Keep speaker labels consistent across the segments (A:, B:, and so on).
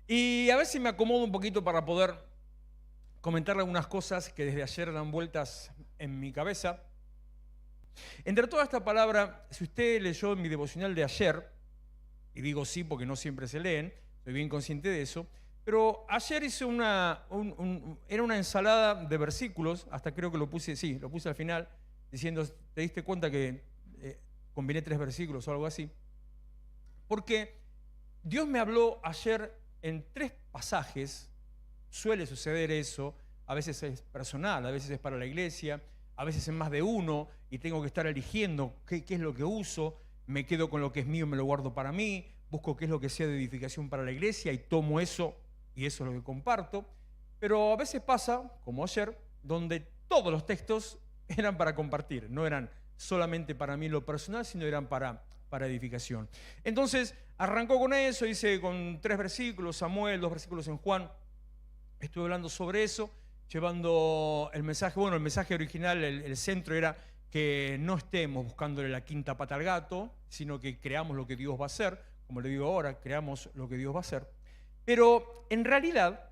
A: Y a ver si me acomodo un poquito para poder comentarle algunas cosas que desde ayer dan vueltas en mi cabeza. Entre toda esta palabra, si usted leyó mi devocional de ayer, y digo sí porque no siempre se leen, soy bien consciente de eso, pero ayer hice era una ensalada de versículos, hasta creo que lo puse al final, diciendo, ¿te diste cuenta que combiné 3 versículos o algo así? Porque Dios me habló ayer en 3 pasajes. Suele suceder eso, a veces es personal, a veces es para la iglesia, a veces es más de uno y tengo que estar eligiendo qué es lo que uso, me quedo con lo que es mío y me lo guardo para mí, busco qué es lo que sea de edificación para la iglesia y tomo eso y eso es lo que comparto. Pero a veces pasa, como ayer, donde todos los textos eran para compartir, no eran solamente para mí lo personal, sino eran para edificación. Entonces arrancó con eso, hice con 3 versículos, Samuel, 2 versículos en Juan. Estuve hablando sobre eso, llevando el mensaje, el mensaje original, el centro era que no estemos buscándole la quinta pata al gato, sino que creamos lo que Dios va a hacer, como le digo ahora, creamos lo que Dios va a hacer. Pero en realidad,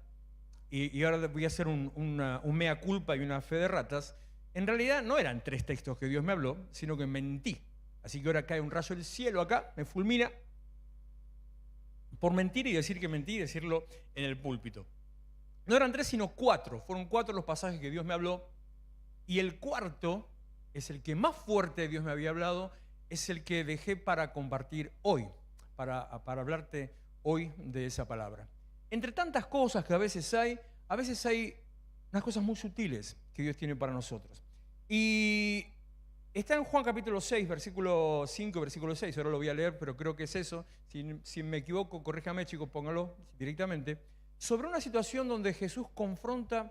A: y ahora voy a hacer un mea culpa y una fe de ratas, en realidad no eran 3 textos que Dios me habló, sino que mentí. Así que ahora cae un rayo del cielo acá, me fulmina, por mentir y decir que mentí y decirlo en el púlpito. No eran 3, sino 4. Fueron 4 los pasajes que Dios me habló. Y el cuarto es el que más fuerte Dios me había hablado, es el que dejé para compartir hoy, para hablarte hoy de esa palabra. Entre tantas cosas que a veces hay unas cosas muy sutiles que Dios tiene para nosotros. Y está en Juan capítulo 6, versículo 5 y versículo 6. Ahora lo voy a leer, pero creo que es eso. Si me equivoco, corríjame, chicos, póngalo directamente. Sobre una situación donde Jesús confronta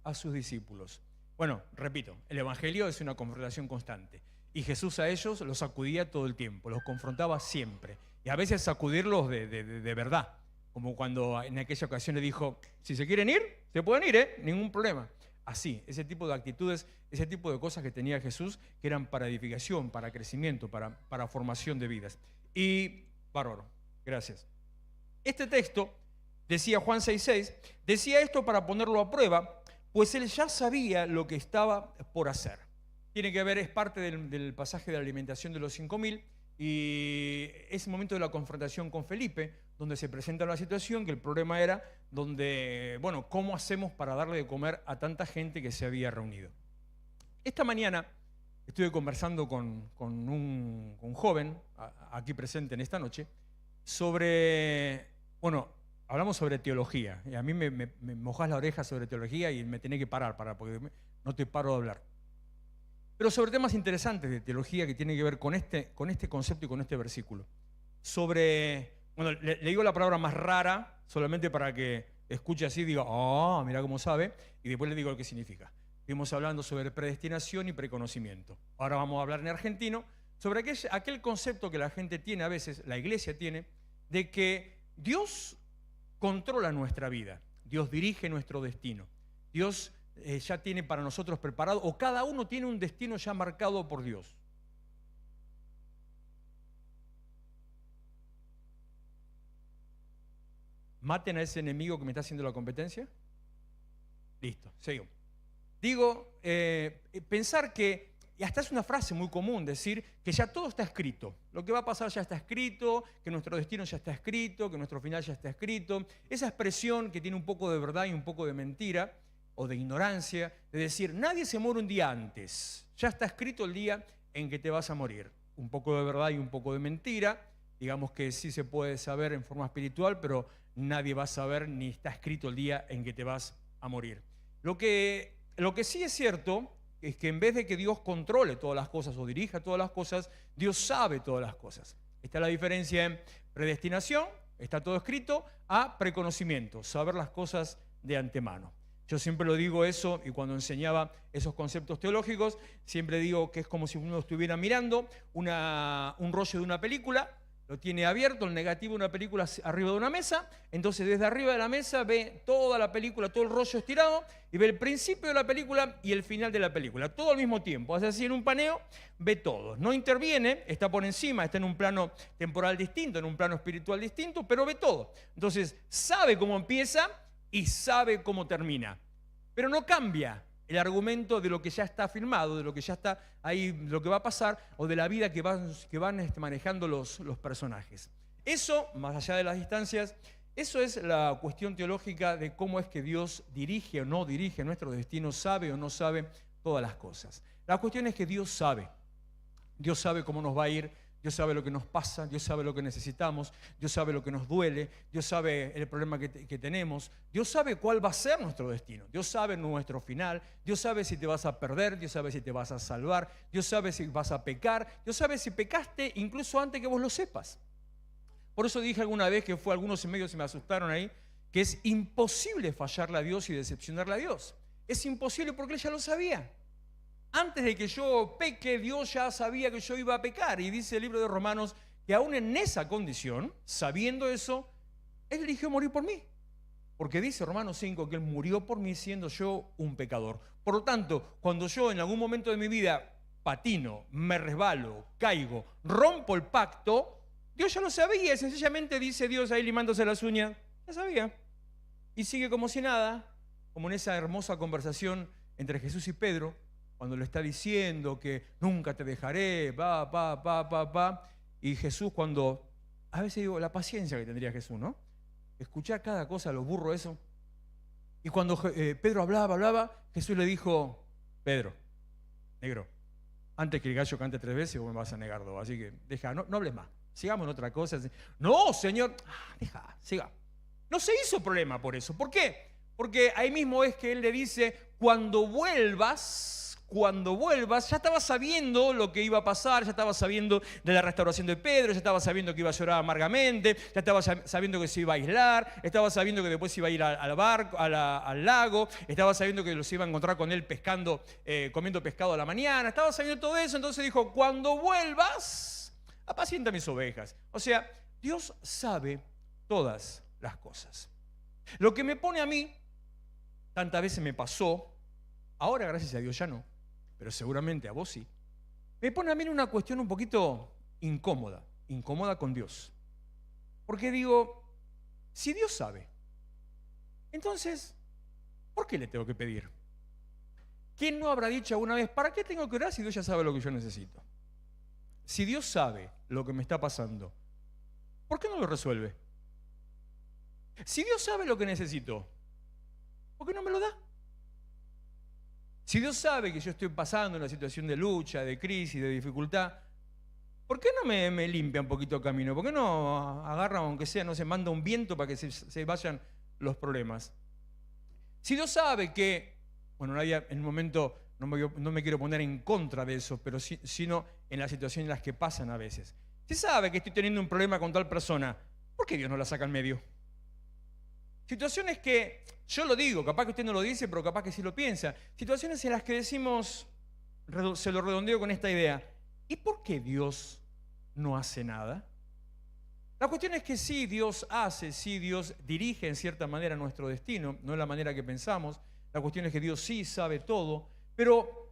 A: a sus discípulos. Bueno, repito, el Evangelio es una confrontación constante. Y Jesús a ellos los sacudía todo el tiempo, los confrontaba siempre. Y a veces sacudirlos de verdad. Como cuando en aquella ocasión le dijo, si se quieren ir, se pueden ir, ningún problema. Así, ese tipo de actitudes, ese tipo de cosas que tenía Jesús, que eran para edificación, para crecimiento, para formación de vidas. Y, bárbaro, gracias. Este texto, decía Juan 6:6, decía esto para ponerlo a prueba, pues él ya sabía lo que estaba por hacer. Tiene que ver, es parte del pasaje de la alimentación de los 5.000 y es el momento de la confrontación con Felipe, donde se presenta una situación que el problema era donde, ¿cómo hacemos para darle de comer a tanta gente que se había reunido? Esta mañana estuve conversando con un joven, aquí presente en esta noche, sobre, hablamos sobre teología, y a mí me mojás la oreja sobre teología y me tenés que parar, porque no te paro de hablar. Pero sobre temas interesantes de teología que tienen que ver con este concepto y con este versículo. Le digo la palabra más rara, solamente para que escuche así y diga, mira cómo sabe, y después le digo lo que significa. Estuvimos hablando sobre predestinación y preconocimiento. Ahora vamos a hablar en argentino sobre aquel concepto que la gente tiene a veces, la iglesia tiene, de que Dios controla nuestra vida, Dios dirige nuestro destino, Dios ya tiene para nosotros preparado, o cada uno tiene un destino ya marcado por Dios. Maten a ese enemigo que me está haciendo la competencia. Listo, seguimos. Digo, pensar que, y hasta es una frase muy común, decir que ya todo está escrito. Lo que va a pasar ya está escrito, que nuestro destino ya está escrito, que nuestro final ya está escrito. Esa expresión que tiene un poco de verdad y un poco de mentira, o de ignorancia, de decir, nadie se muere un día antes. Ya está escrito el día en que te vas a morir. Un poco de verdad y un poco de mentira. Digamos que sí se puede saber en forma espiritual, pero nadie va a saber ni está escrito el día en que te vas a morir. Lo que sí es cierto es que en vez de que Dios controle todas las cosas o dirija todas las cosas, Dios sabe todas las cosas. Esta es la diferencia en predestinación, está todo escrito, a preconocimiento, saber las cosas de antemano. Yo siempre lo digo eso, y cuando enseñaba esos conceptos teológicos, siempre digo que es como si uno estuviera mirando un rollo de una película, lo tiene abierto, el negativo de una película arriba de una mesa, entonces desde arriba de la mesa ve toda la película, todo el rollo estirado, y ve el principio de la película y el final de la película, todo al mismo tiempo. Hace así en un paneo, ve todo. No interviene, está por encima, está en un plano temporal distinto, en un plano espiritual distinto, pero ve todo. Entonces sabe cómo empieza y sabe cómo termina, pero no cambia el argumento de lo que ya está filmado, de lo que ya está ahí, de lo que va a pasar, o de la vida que van manejando los personajes. Eso, más allá de las distancias, eso es la cuestión teológica de cómo es que Dios dirige o no dirige nuestro destino, sabe o no sabe todas las cosas. La cuestión es que Dios sabe cómo nos va a ir, Dios sabe lo que nos pasa, Dios sabe lo que necesitamos, Dios sabe lo que nos duele, Dios sabe el problema que tenemos, Dios sabe cuál va a ser nuestro destino, Dios sabe nuestro final, Dios sabe si te vas a perder, Dios sabe si te vas a salvar, Dios sabe si vas a pecar, Dios sabe si pecaste incluso antes que vos lo sepas. Por eso dije alguna vez que algunos en medio se me asustaron ahí, que es imposible fallarle a Dios y decepcionarle a Dios. Es imposible porque Él ya lo sabía. Antes de que yo peque, Dios ya sabía que yo iba a pecar. Y dice el libro de Romanos que aún en esa condición, sabiendo eso, Él eligió morir por mí. Porque dice Romanos 5 que Él murió por mí siendo yo un pecador. Por lo tanto, cuando yo en algún momento de mi vida patino, me resbalo, caigo, rompo el pacto, Dios ya lo sabía. Y sencillamente dice Dios ahí limándose las uñas, ya sabía. Y sigue como si nada, como en esa hermosa conversación entre Jesús y Pedro, cuando le está diciendo que nunca te dejaré, y Jesús cuando, a veces digo, la paciencia que tendría Jesús, ¿no? Escuchar cada cosa, lo burro eso. Y cuando Pedro hablaba, Jesús le dijo, Pedro, negro, antes que el gallo cante 3 veces vos me vas a negar 2, así que deja, no hables más, sigamos en otra cosa. No, Señor, siga. No se hizo problema por eso. ¿Por qué? Porque ahí mismo es que Él le dice, cuando vuelvas, ya estaba sabiendo lo que iba a pasar, ya estaba sabiendo de la restauración de Pedro, ya estaba sabiendo que iba a llorar amargamente, ya estaba sabiendo que se iba a aislar, estaba sabiendo que después iba a ir al barco, al lago, estaba sabiendo que los iba a encontrar con él pescando, comiendo pescado a la mañana, estaba sabiendo todo eso. Entonces dijo, cuando vuelvas, apacienta mis ovejas. O sea, Dios sabe todas las cosas. Lo que me pone a mí, tantas veces me pasó, ahora gracias a Dios ya no, pero seguramente a vos sí, me pone a mí en una cuestión un poquito incómoda con Dios. Porque digo, si Dios sabe, entonces, ¿por qué le tengo que pedir? ¿Quién no habrá dicho alguna vez, ¿para qué tengo que orar si Dios ya sabe lo que yo necesito? Si Dios sabe lo que me está pasando, ¿por qué no lo resuelve? Si Dios sabe lo que necesito, ¿por qué no me lo da? Si Dios sabe que yo estoy pasando una situación de lucha, de crisis, de dificultad, ¿por qué no me limpia un poquito el camino? ¿Por qué no agarra, aunque sea, no se manda un viento para que se vayan los problemas? Si Dios sabe que, bueno, en un momento no me quiero poner en contra de eso, pero sino en las situaciones en las que pasan a veces. Si sabe que estoy teniendo un problema con tal persona, ¿por qué Dios no la saca al medio? Situaciones que, yo lo digo, capaz que usted no lo dice, pero capaz que sí lo piensa. Situaciones en las que decimos, se lo redondeo con esta idea, ¿y por qué Dios no hace nada? La cuestión es que sí, Dios hace, sí, Dios dirige en cierta manera nuestro destino, no es la manera que pensamos. La cuestión es que Dios sí sabe todo, pero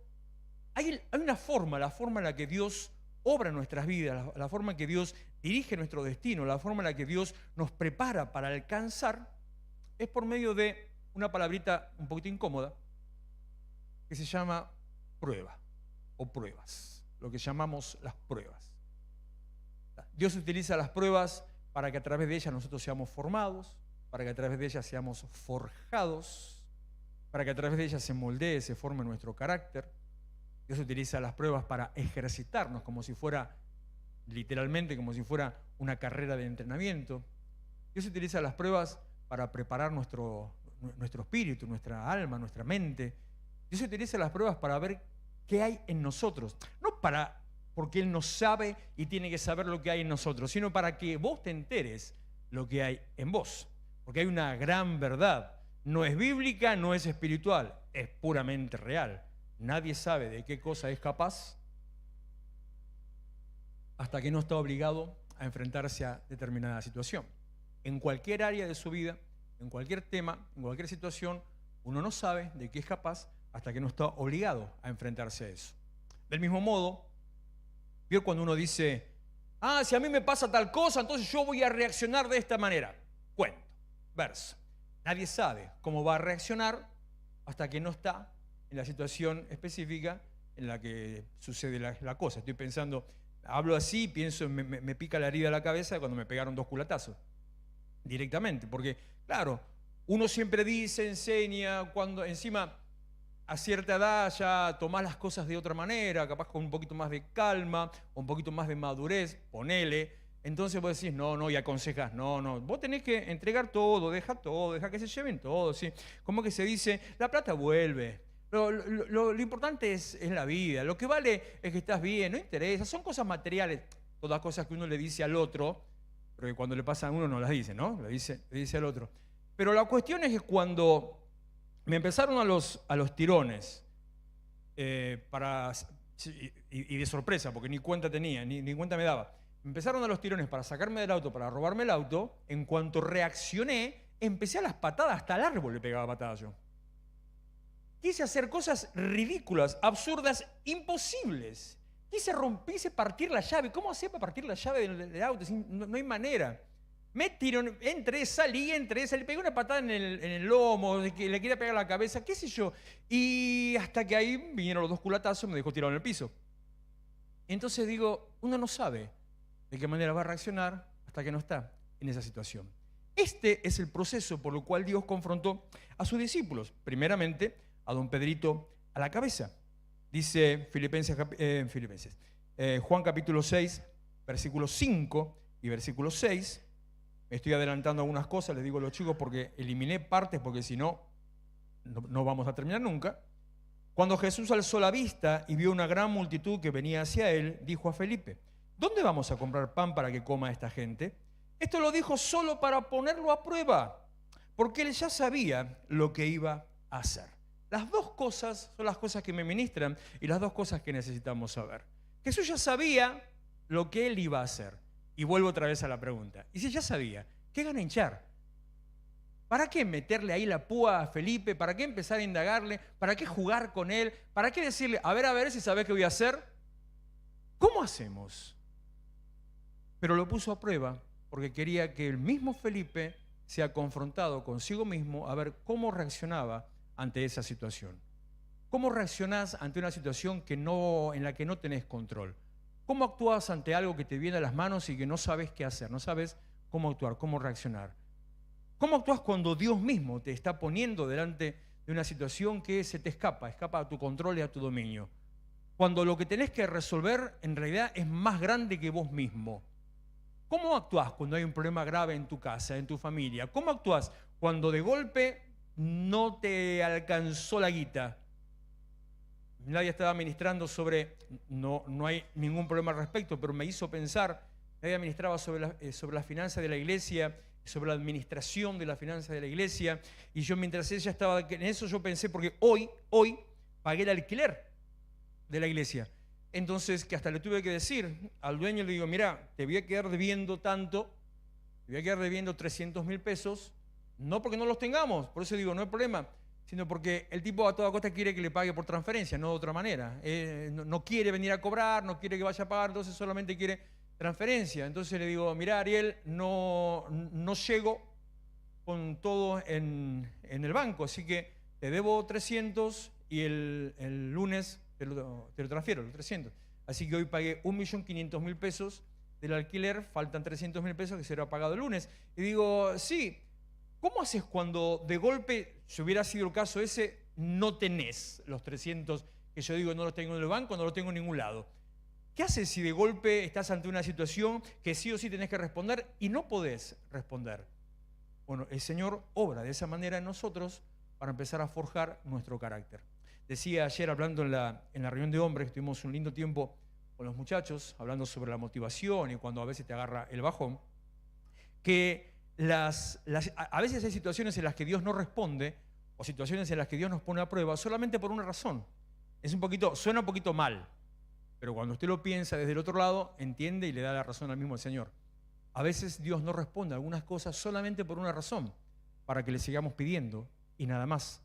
A: hay una forma, la forma en la que Dios obra en nuestras vidas, la forma en que Dios dirige nuestro destino, la forma en la que Dios nos prepara para alcanzar, es por medio de una palabrita un poquito incómoda que se llama prueba o pruebas, lo que llamamos las pruebas. Dios utiliza las pruebas para que a través de ellas nosotros seamos formados, para que a través de ellas seamos forjados, para que a través de ellas se moldee, se forme nuestro carácter. Dios utiliza las pruebas para ejercitarnos como si fuera, literalmente, como si fuera una carrera de entrenamiento. Dios utiliza las pruebas para preparar nuestro espíritu, nuestra alma, nuestra mente. Dios utiliza las pruebas para ver qué hay en nosotros. No porque Él no sabe y tiene que saber lo que hay en nosotros, sino para que vos te enteres lo que hay en vos. Porque hay una gran verdad. No es bíblica, no es espiritual, es puramente real. Nadie sabe de qué cosa es capaz hasta que no está obligado a enfrentarse a determinada situación. En cualquier área de su vida, en cualquier tema, en cualquier situación, uno no sabe de qué es capaz hasta que no está obligado a enfrentarse a eso. Del mismo modo, ¿vio cuando uno dice, si a mí me pasa tal cosa, entonces yo voy a reaccionar de esta manera? Cuento, verso. Nadie sabe cómo va a reaccionar hasta que no está en la situación específica en la que sucede la cosa. Estoy pensando, hablo así, pienso, me pica la herida de la cabeza cuando me pegaron 2 culatazos. Directamente, porque, claro, uno siempre dice, enseña, cuando encima a cierta edad ya tomás las cosas de otra manera, capaz con un poquito más de calma, o un poquito más de madurez, ponele. Entonces vos decís, no, y aconsejás, no, vos tenés que entregar todo, deja que se lleven todo, ¿sí? Como que se dice, la plata vuelve. Lo importante es la vida, lo que vale es que estás bien, no interesa, son cosas materiales, todas cosas que uno le dice al otro, pero que cuando le pasa a uno no las dice, ¿no? Le dice al otro. Pero la cuestión es que cuando me empezaron a los tirones, y de sorpresa, porque ni cuenta tenía, ni cuenta me daba, me empezaron a los tirones para sacarme del auto, para robarme el auto, en cuanto reaccioné, empecé a las patadas, hasta el árbol le pegaba patadas yo. Quise hacer cosas ridículas, absurdas, imposibles. Quise partir la llave. ¿Cómo hacía para partir la llave del auto? No hay manera. Me tiró, salí, pegué una patada en el lomo, le quería pegar la cabeza, qué sé yo. Y hasta que ahí vinieron los 2 culatazos y me dejó tirado en el piso. Entonces digo, uno no sabe de qué manera va a reaccionar hasta que no está en esa situación. Este es el proceso por el cual Dios confrontó a sus discípulos. Primeramente, a don Pedrito a la cabeza. Dice Juan capítulo 6, versículo 5 y versículo 6. Me estoy adelantando algunas cosas, les digo a los chicos, porque eliminé partes, porque si no vamos a terminar nunca. Cuando Jesús alzó la vista y vio una gran multitud que venía hacia él, dijo a Felipe, ¿dónde vamos a comprar pan para que coma esta gente? Esto lo dijo solo para ponerlo a prueba, porque él ya sabía lo que iba a hacer. Las 2 cosas son las cosas que me ministran y las 2 cosas que necesitamos saber. Jesús ya sabía lo que él iba a hacer. Y vuelvo otra vez a la pregunta. Y si ya sabía, ¿qué gana hinchar? ¿Para qué meterle ahí la púa a Felipe? ¿Para qué empezar a indagarle? ¿Para qué jugar con él? ¿Para qué decirle, a ver si sabes qué voy a hacer? ¿Cómo hacemos? Pero lo puso a prueba porque quería que el mismo Felipe sea confrontado consigo mismo a ver cómo reaccionaba ante esa situación. ¿Cómo reaccionás ante una situación en la que no tenés control? ¿Cómo actúas ante algo que te viene a las manos y que no sabes qué hacer? No sabes cómo actuar, cómo reaccionar. ¿Cómo actúas cuando Dios mismo te está poniendo delante de una situación que se te escapa a tu control y a tu dominio? Cuando lo que tenés que resolver en realidad es más grande que vos mismo. ¿Cómo actúas cuando hay un problema grave en tu casa, en tu familia? ¿Cómo actúas cuando de golpe no te alcanzó la guita? Nadie estaba ministrando sobre, no hay ningún problema al respecto, pero me hizo pensar, nadie ministraba sobre las finanzas de la iglesia, sobre la administración de las finanzas de la iglesia, y yo mientras ella estaba en eso, yo pensé, porque hoy pagué el alquiler de la iglesia. Entonces, que hasta le tuve que decir al dueño, le digo, mira, te voy a quedar debiendo tanto, te voy a quedar debiendo 300.000 pesos, no porque no los tengamos, por eso digo, no hay problema, sino porque el tipo a toda costa quiere que le pague por transferencia, no de otra manera. No quiere venir a cobrar, no quiere que vaya a pagar, entonces solamente quiere transferencia. Entonces le digo, mira Ariel, no llego con todo en el banco, así que te debo 300 y el lunes te lo transfiero, los 300. Así que hoy pagué 1.500.000 pesos del alquiler, faltan 300.000 pesos que será pagado el lunes. Y digo, sí, ¿cómo haces cuando de golpe, si hubiera sido el caso ese, no tenés los 300 que yo digo no los tengo en el banco, no los tengo en ningún lado? ¿Qué haces si de golpe estás ante una situación que sí o sí tenés que responder y no podés responder? Bueno, el Señor obra de esa manera en nosotros para empezar a forjar nuestro carácter. Decía ayer, hablando en la reunión de hombres, tuvimos un lindo tiempo con los muchachos, hablando sobre la motivación y cuando a veces te agarra el bajón, que a veces hay situaciones en las que Dios no responde o situaciones en las que Dios nos pone a prueba solamente por una razón. Suena un poquito mal, pero cuando usted lo piensa desde el otro lado, entiende y le da la razón al mismo Señor. A veces Dios no responde a algunas cosas solamente por una razón, para que le sigamos pidiendo y nada más.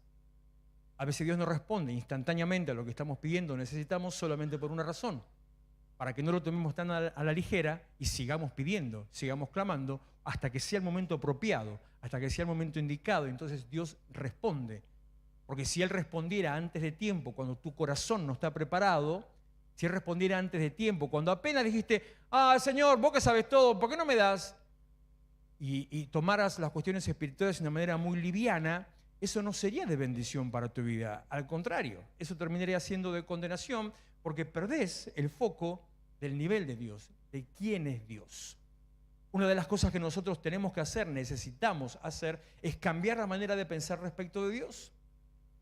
A: A veces Dios no responde instantáneamente a lo que estamos pidiendo, necesitamos solamente por una razón, para que no lo tomemos tan a la ligera y sigamos pidiendo, sigamos clamando hasta que sea el momento apropiado, hasta que sea el momento indicado. Entonces Dios responde. Porque si Él respondiera antes de tiempo, cuando tu corazón no está preparado, si Él respondiera antes de tiempo, cuando apenas dijiste, Señor, vos que sabes todo, ¿por qué no me das? Y tomaras las cuestiones espirituales de una manera muy liviana, eso no sería de bendición para tu vida. Al contrario, eso terminaría siendo de condenación porque perdés el foco del nivel de Dios, de quién es Dios. Una de las cosas que nosotros tenemos que hacer, necesitamos hacer, es cambiar la manera de pensar respecto de Dios.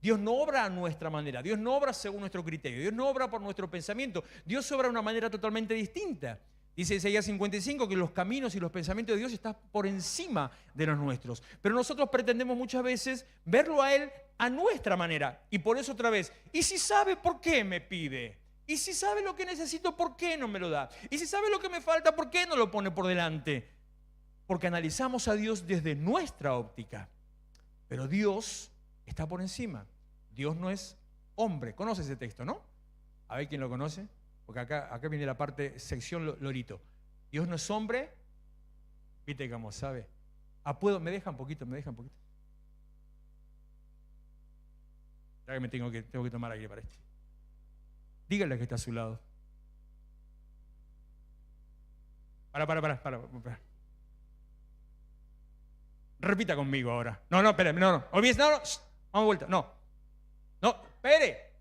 A: Dios no obra a nuestra manera, Dios no obra según nuestro criterio, Dios no obra por nuestro pensamiento, Dios obra de una manera totalmente distinta. Dice Isaías 55 que los caminos y los pensamientos de Dios están por encima de los nuestros. Pero nosotros pretendemos muchas veces verlo a Él a nuestra manera. Y por eso otra vez, ¿y si sabe por qué me pide? ¿Y si sabe lo que necesito, por qué no me lo da? ¿Y si sabe lo que me falta, por qué no lo pone por delante? Porque analizamos a Dios desde nuestra óptica. Pero Dios está por encima. Dios no es hombre. ¿Conoce ese texto, no? A ver quién lo conoce. Porque acá viene la parte, sección lorito. Dios no es hombre. Viste cómo sabe. ¿Me deja un poquito? Ya que tengo que tomar aire para esto. Dígale que está a su lado. Para. Repita conmigo ahora. No, espérame, no. Olvídese, no. Vamos de vuelta. No, espere.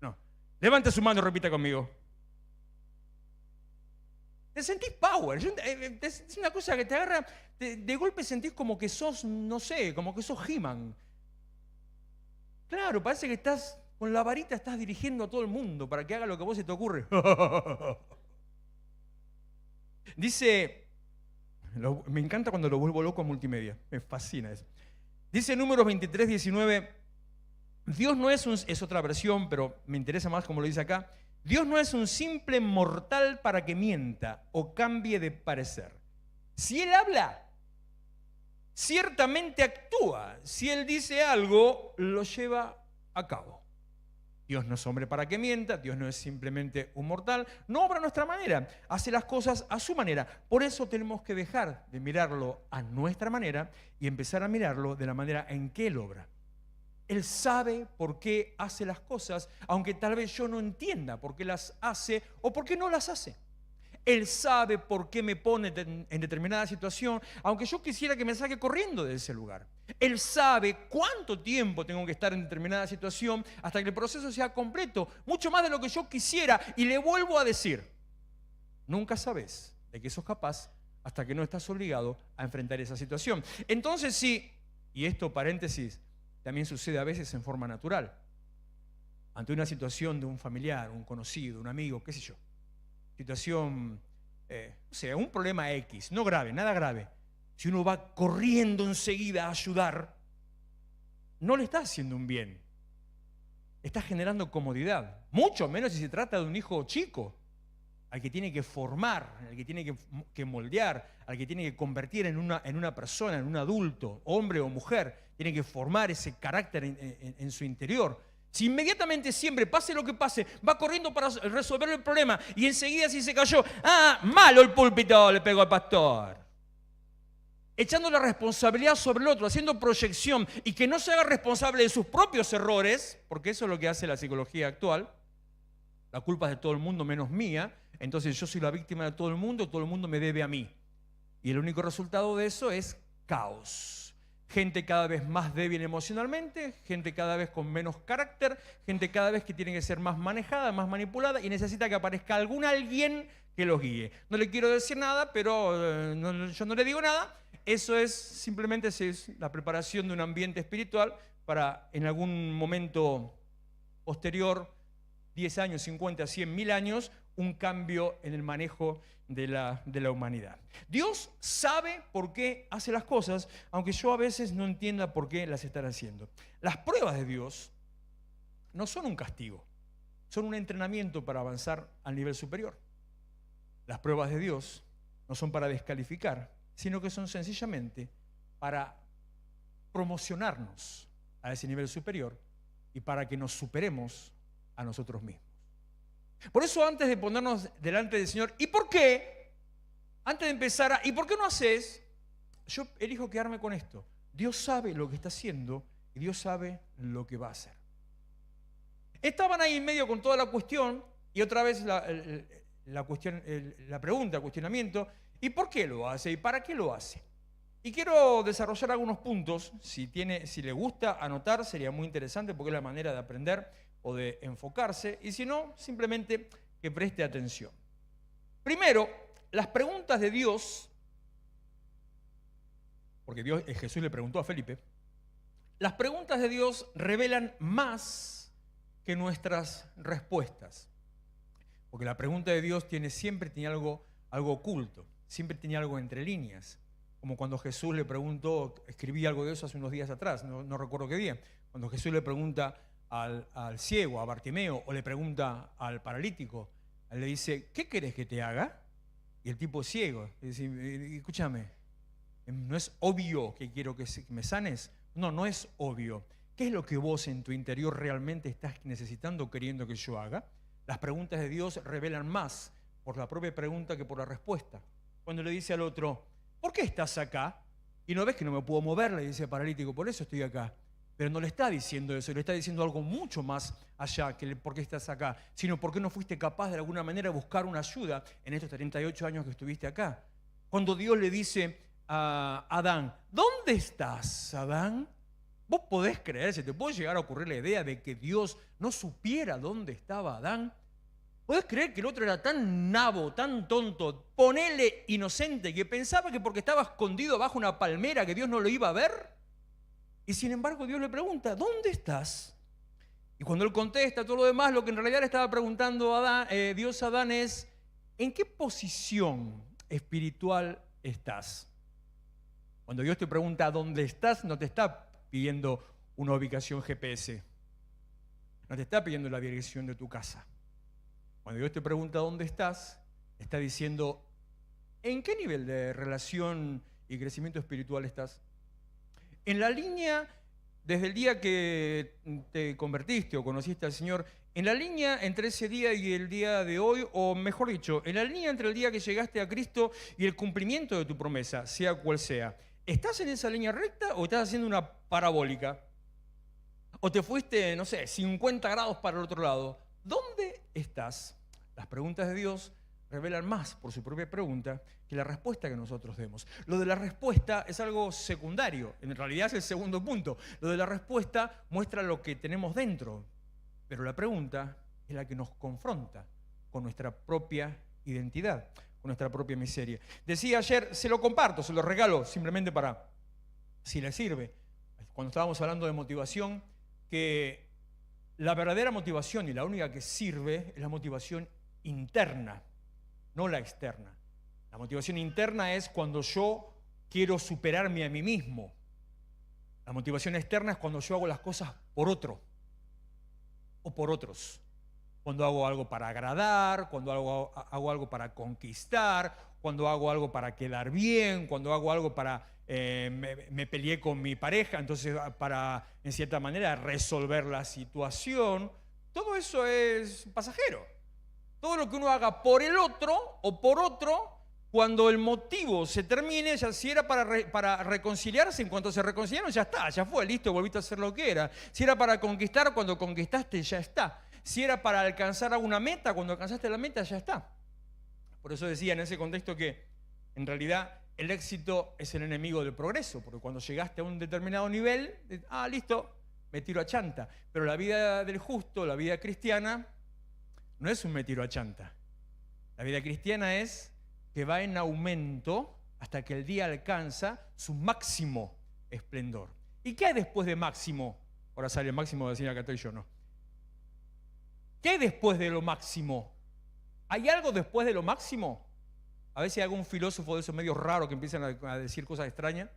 A: No. Levante su mano y repita conmigo. Te sentís power. Es una cosa que te agarra. De golpe sentís como que sos, no sé, como que sos He-Man. Claro, parece que estás con la varita, estás dirigiendo a todo el mundo para que haga lo que a vos se te ocurre. Dice, me encanta cuando lo vuelvo loco a multimedia. Me fascina eso. Dice Números 23, 19. Dios no es otra versión, pero me interesa más como lo dice acá. Dios no es un simple mortal para que mienta o cambie de parecer. Si Él habla, ciertamente actúa. Si Él dice algo, lo lleva a cabo. Dios no es hombre para que mienta, Dios no es simplemente un mortal, no obra a nuestra manera, hace las cosas a su manera. Por eso tenemos que dejar de mirarlo a nuestra manera y empezar a mirarlo de la manera en que Él obra. Él sabe por qué hace las cosas, aunque tal vez yo no entienda por qué las hace o por qué no las hace. Él sabe por qué me pone en determinada situación, aunque yo quisiera que me saque corriendo de ese lugar. Él sabe cuánto tiempo tengo que estar en determinada situación hasta que el proceso sea completo, mucho más de lo que yo quisiera. Y le vuelvo a decir, nunca sabes de qué sos capaz hasta que no estás obligado a enfrentar esa situación. Entonces sí, y esto paréntesis, también sucede a veces en forma natural. Ante una situación de un familiar, un conocido, un amigo, qué sé yo. Situación, no sé, un problema X, no grave, nada grave. Si uno va corriendo enseguida a ayudar, no le está haciendo un bien. Está generando comodidad. Mucho menos si se trata de un hijo chico, al que tiene que formar, al que tiene que moldear, al que tiene que convertir en una persona, en un adulto, hombre o mujer. Tiene que formar ese carácter en su interior. Si inmediatamente siempre, pase lo que pase, va corriendo para resolver el problema y enseguida si se cayó, malo el púlpito, le pegó al pastor. Echando la responsabilidad sobre el otro, haciendo proyección y que no se haga responsable de sus propios errores, porque eso es lo que hace la psicología actual. La culpa es de todo el mundo menos mía, entonces yo soy la víctima de todo el mundo me debe a mí. Y el único resultado de eso es caos. Gente cada vez más débil emocionalmente, gente cada vez con menos carácter, gente cada vez que tiene que ser más manejada, más manipulada y necesita que aparezca alguien que los guíe. No le quiero decir nada, pero yo no le digo nada. Eso es simplemente la preparación de un ambiente espiritual para en algún momento posterior, 10 años, 50, 100, 1000 años, un cambio en el manejo de la humanidad. Dios sabe por qué hace las cosas, aunque yo a veces no entienda por qué las están haciendo. Las pruebas de Dios no son un castigo, son un entrenamiento para avanzar al nivel superior. Las pruebas de Dios no son para descalificar, sino que son sencillamente para promocionarnos a ese nivel superior y para que nos superemos a nosotros mismos. Por eso, antes de ponernos delante del Señor, ¿y por qué? Antes de empezar, ¿y por qué no haces? Yo elijo quedarme con esto. Dios sabe lo que está haciendo y Dios sabe lo que va a hacer. Estaban ahí en medio con toda la cuestión y otra vez la pregunta, el cuestionamiento, ¿y por qué lo hace? ¿Y para qué lo hace? Y quiero desarrollar algunos puntos. Si le gusta anotar, sería muy interesante porque es la manera de aprender o de enfocarse. Y si no, simplemente que preste atención. Primero, las preguntas de Dios, porque Jesús le preguntó a Felipe, las preguntas de Dios revelan más que nuestras respuestas. Porque la pregunta de Dios siempre tiene algo oculto, siempre tiene algo entre líneas. Como cuando Jesús le preguntó, escribí algo de eso hace unos días atrás, no recuerdo qué día, cuando Jesús le pregunta al ciego, a Bartimeo, o le pregunta al paralítico, él le dice, ¿qué querés que te haga? Y el tipo es ciego, le dice, escúchame, ¿no es obvio que quiero que me sanes? No es obvio. ¿Qué es lo que vos en tu interior realmente estás necesitando, queriendo que yo haga? Las preguntas de Dios revelan más por la propia pregunta que por la respuesta. Cuando le dice al otro, ¿por qué estás acá? Y no ves que no me puedo mover, le dice el paralítico, por eso estoy acá. Pero no le está diciendo eso, le está diciendo algo mucho más allá que por qué estás acá, sino por qué no fuiste capaz de alguna manera de buscar una ayuda en estos 38 años que estuviste acá. Cuando Dios le dice a Adán, ¿dónde estás, Adán? ¿Vos podés creer, se te puede llegar a ocurrir la idea de que Dios no supiera dónde estaba Adán? ¿Podés creer que el otro era tan nabo, tan tonto, ponele inocente, que pensaba que porque estaba escondido bajo una palmera que Dios no lo iba a ver? Y sin embargo Dios le pregunta, ¿dónde estás? Y cuando él contesta todo lo demás, lo que en realidad le estaba preguntando Dios a Adán es, ¿en qué posición espiritual estás? Cuando Dios te pregunta dónde estás, no te está pidiendo una ubicación GPS, no te está pidiendo la dirección de tu casa. Cuando Dios te pregunta dónde estás, está diciendo, ¿en qué nivel de relación y crecimiento espiritual estás? En la línea, desde el día que te convertiste o conociste al Señor, en la línea entre ese día y el día de hoy, o mejor dicho, en la línea entre el día que llegaste a Cristo y el cumplimiento de tu promesa, sea cual sea, ¿estás en esa línea recta o estás haciendo una parabólica? ¿O te fuiste, 50 grados para el otro lado? ¿Dónde estás? Las preguntas de Dios revelan más por su propia pregunta que la respuesta que nosotros demos. Lo de la respuesta es algo secundario, en realidad es el segundo punto. Lo de la respuesta muestra lo que tenemos dentro, pero la pregunta es la que nos confronta con nuestra propia identidad, con nuestra propia miseria. Decía ayer, se lo comparto, se lo regalo, simplemente para, si le sirve, cuando estábamos hablando de motivación, que la verdadera motivación y la única que sirve es la motivación interna, no la externa. La motivación interna es cuando yo quiero superarme a mí mismo. La motivación externa es cuando yo hago las cosas por otro o por otros. Cuando hago algo para agradar, cuando hago algo para conquistar, cuando hago algo para quedar bien, cuando hago algo para me peleé con mi pareja, entonces para, en cierta manera, resolver la situación. Todo eso es pasajero. Todo lo que uno haga por el otro o por otro, cuando el motivo se termine, ya si era para reconciliarse, en cuanto se reconciliaron, ya está, ya fue, listo, volviste a hacer lo que era. Si era para conquistar, cuando conquistaste, ya está. Si era para alcanzar alguna meta, cuando alcanzaste la meta, ya está. Por eso decía en ese contexto que, en realidad, el éxito es el enemigo del progreso, porque cuando llegaste a un determinado nivel, listo, me tiro a chanta. Pero la vida del justo, la vida cristiana, no es un me tiro a chanta. La vida cristiana es que va en aumento hasta que el día alcanza su máximo esplendor. ¿Y qué hay después de máximo? Ahora sale el máximo de decir acá estoy yo, ¿no? ¿Qué hay después de lo máximo? ¿Hay algo después de lo máximo? A veces hay algún filósofo de esos medios raros que empiezan a decir cosas extrañas.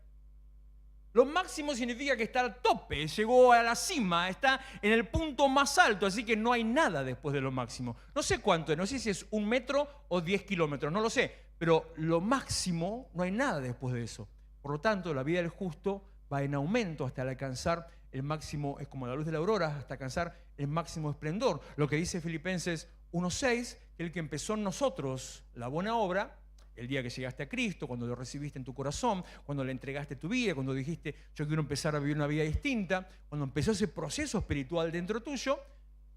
A: Lo máximo significa que está al tope, llegó a la cima, está en el punto más alto, así que no hay nada después de lo máximo. No sé cuánto es, no sé si es 1 metro o 10 kilómetros, no lo sé, pero lo máximo, no hay nada después de eso. Por lo tanto, la vida del justo va en aumento hasta alcanzar el máximo, es como la luz de la aurora, hasta alcanzar el máximo esplendor. Lo que dice Filipenses 1:6, que el que empezó en nosotros la buena obra, el día que llegaste a Cristo, cuando lo recibiste en tu corazón, cuando le entregaste tu vida, cuando dijiste, yo quiero empezar a vivir una vida distinta, cuando empezó ese proceso espiritual dentro tuyo,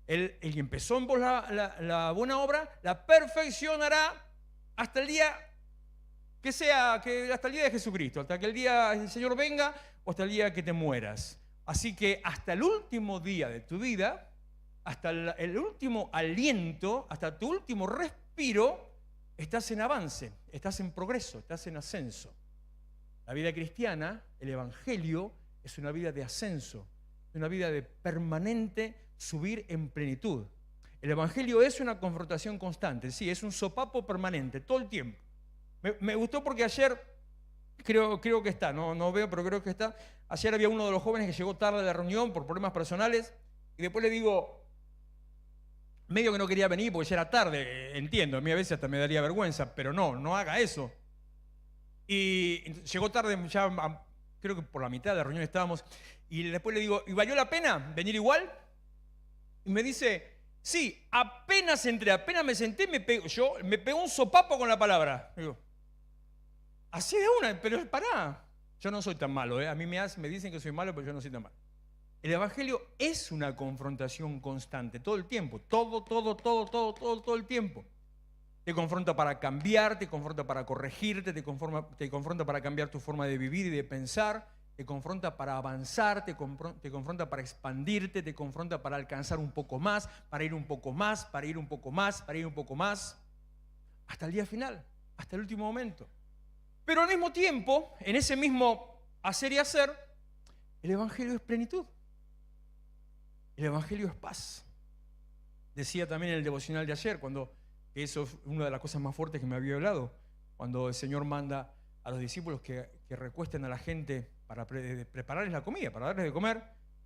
A: el que empezó en vos la buena obra, la perfeccionará hasta el día que sea, hasta el día de Jesucristo, hasta que el día del Señor venga o hasta el día que te mueras. Así que hasta el último día de tu vida, hasta el último aliento, hasta tu último respiro, estás en avance, estás en progreso, estás en ascenso. La vida cristiana, el Evangelio, es una vida de ascenso, una vida de permanente subir en plenitud. El Evangelio es una confrontación constante, sí, es un sopapo permanente, todo el tiempo. Me gustó porque ayer, creo que está, no veo, pero creo que está. Ayer había uno de los jóvenes que llegó tarde a la reunión por problemas personales y después le digo, medio que no quería venir porque ya era tarde, entiendo, a mí a veces hasta me daría vergüenza, pero no haga eso. Y llegó tarde, ya creo que por la mitad de la reunión estábamos, y después le digo, ¿y valió la pena venir igual? Y me dice, sí, apenas entré, apenas me senté, me pegó un sopapo con la palabra. Digo, así de una, pero pará. Yo no soy tan malo, a mí me dicen que soy malo, pero yo no soy tan malo. El Evangelio es una confrontación constante, todo el tiempo, todo el tiempo. Te confronta para cambiar, te confronta para corregirte, te confronta para cambiar tu forma de vivir y de pensar, te confronta para avanzar, te confronta para expandirte, te confronta para alcanzar un poco más, para ir un poco más, para ir un poco más, para ir un poco más, hasta el día final, hasta el último momento. Pero al mismo tiempo, en ese mismo hacer y hacer, el Evangelio es plenitud. El Evangelio es paz. Decía también en el devocional de ayer, que eso es una de las cosas más fuertes que me había hablado, cuando el Señor manda a los discípulos que recuesten a la gente para prepararles la comida, para darles de comer,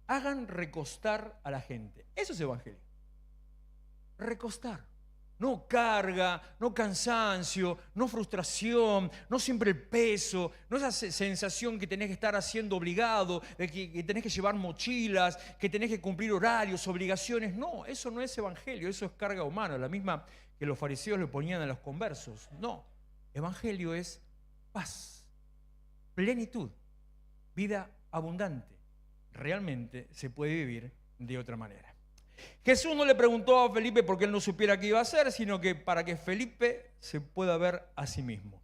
A: hagan recostar a la gente. Eso es Evangelio. Recostar. No carga, no cansancio, no frustración, no siempre el peso, no esa sensación que tenés que estar haciendo obligado, de que tenés que llevar mochilas, que tenés que cumplir horarios, obligaciones. No, eso no es Evangelio, eso es carga humana, la misma que los fariseos le ponían a los conversos. No, Evangelio es paz, plenitud, vida abundante. Realmente se puede vivir de otra manera. Jesús no le preguntó a Felipe porque él no supiera qué iba a hacer, sino que para que Felipe se pueda ver a sí mismo.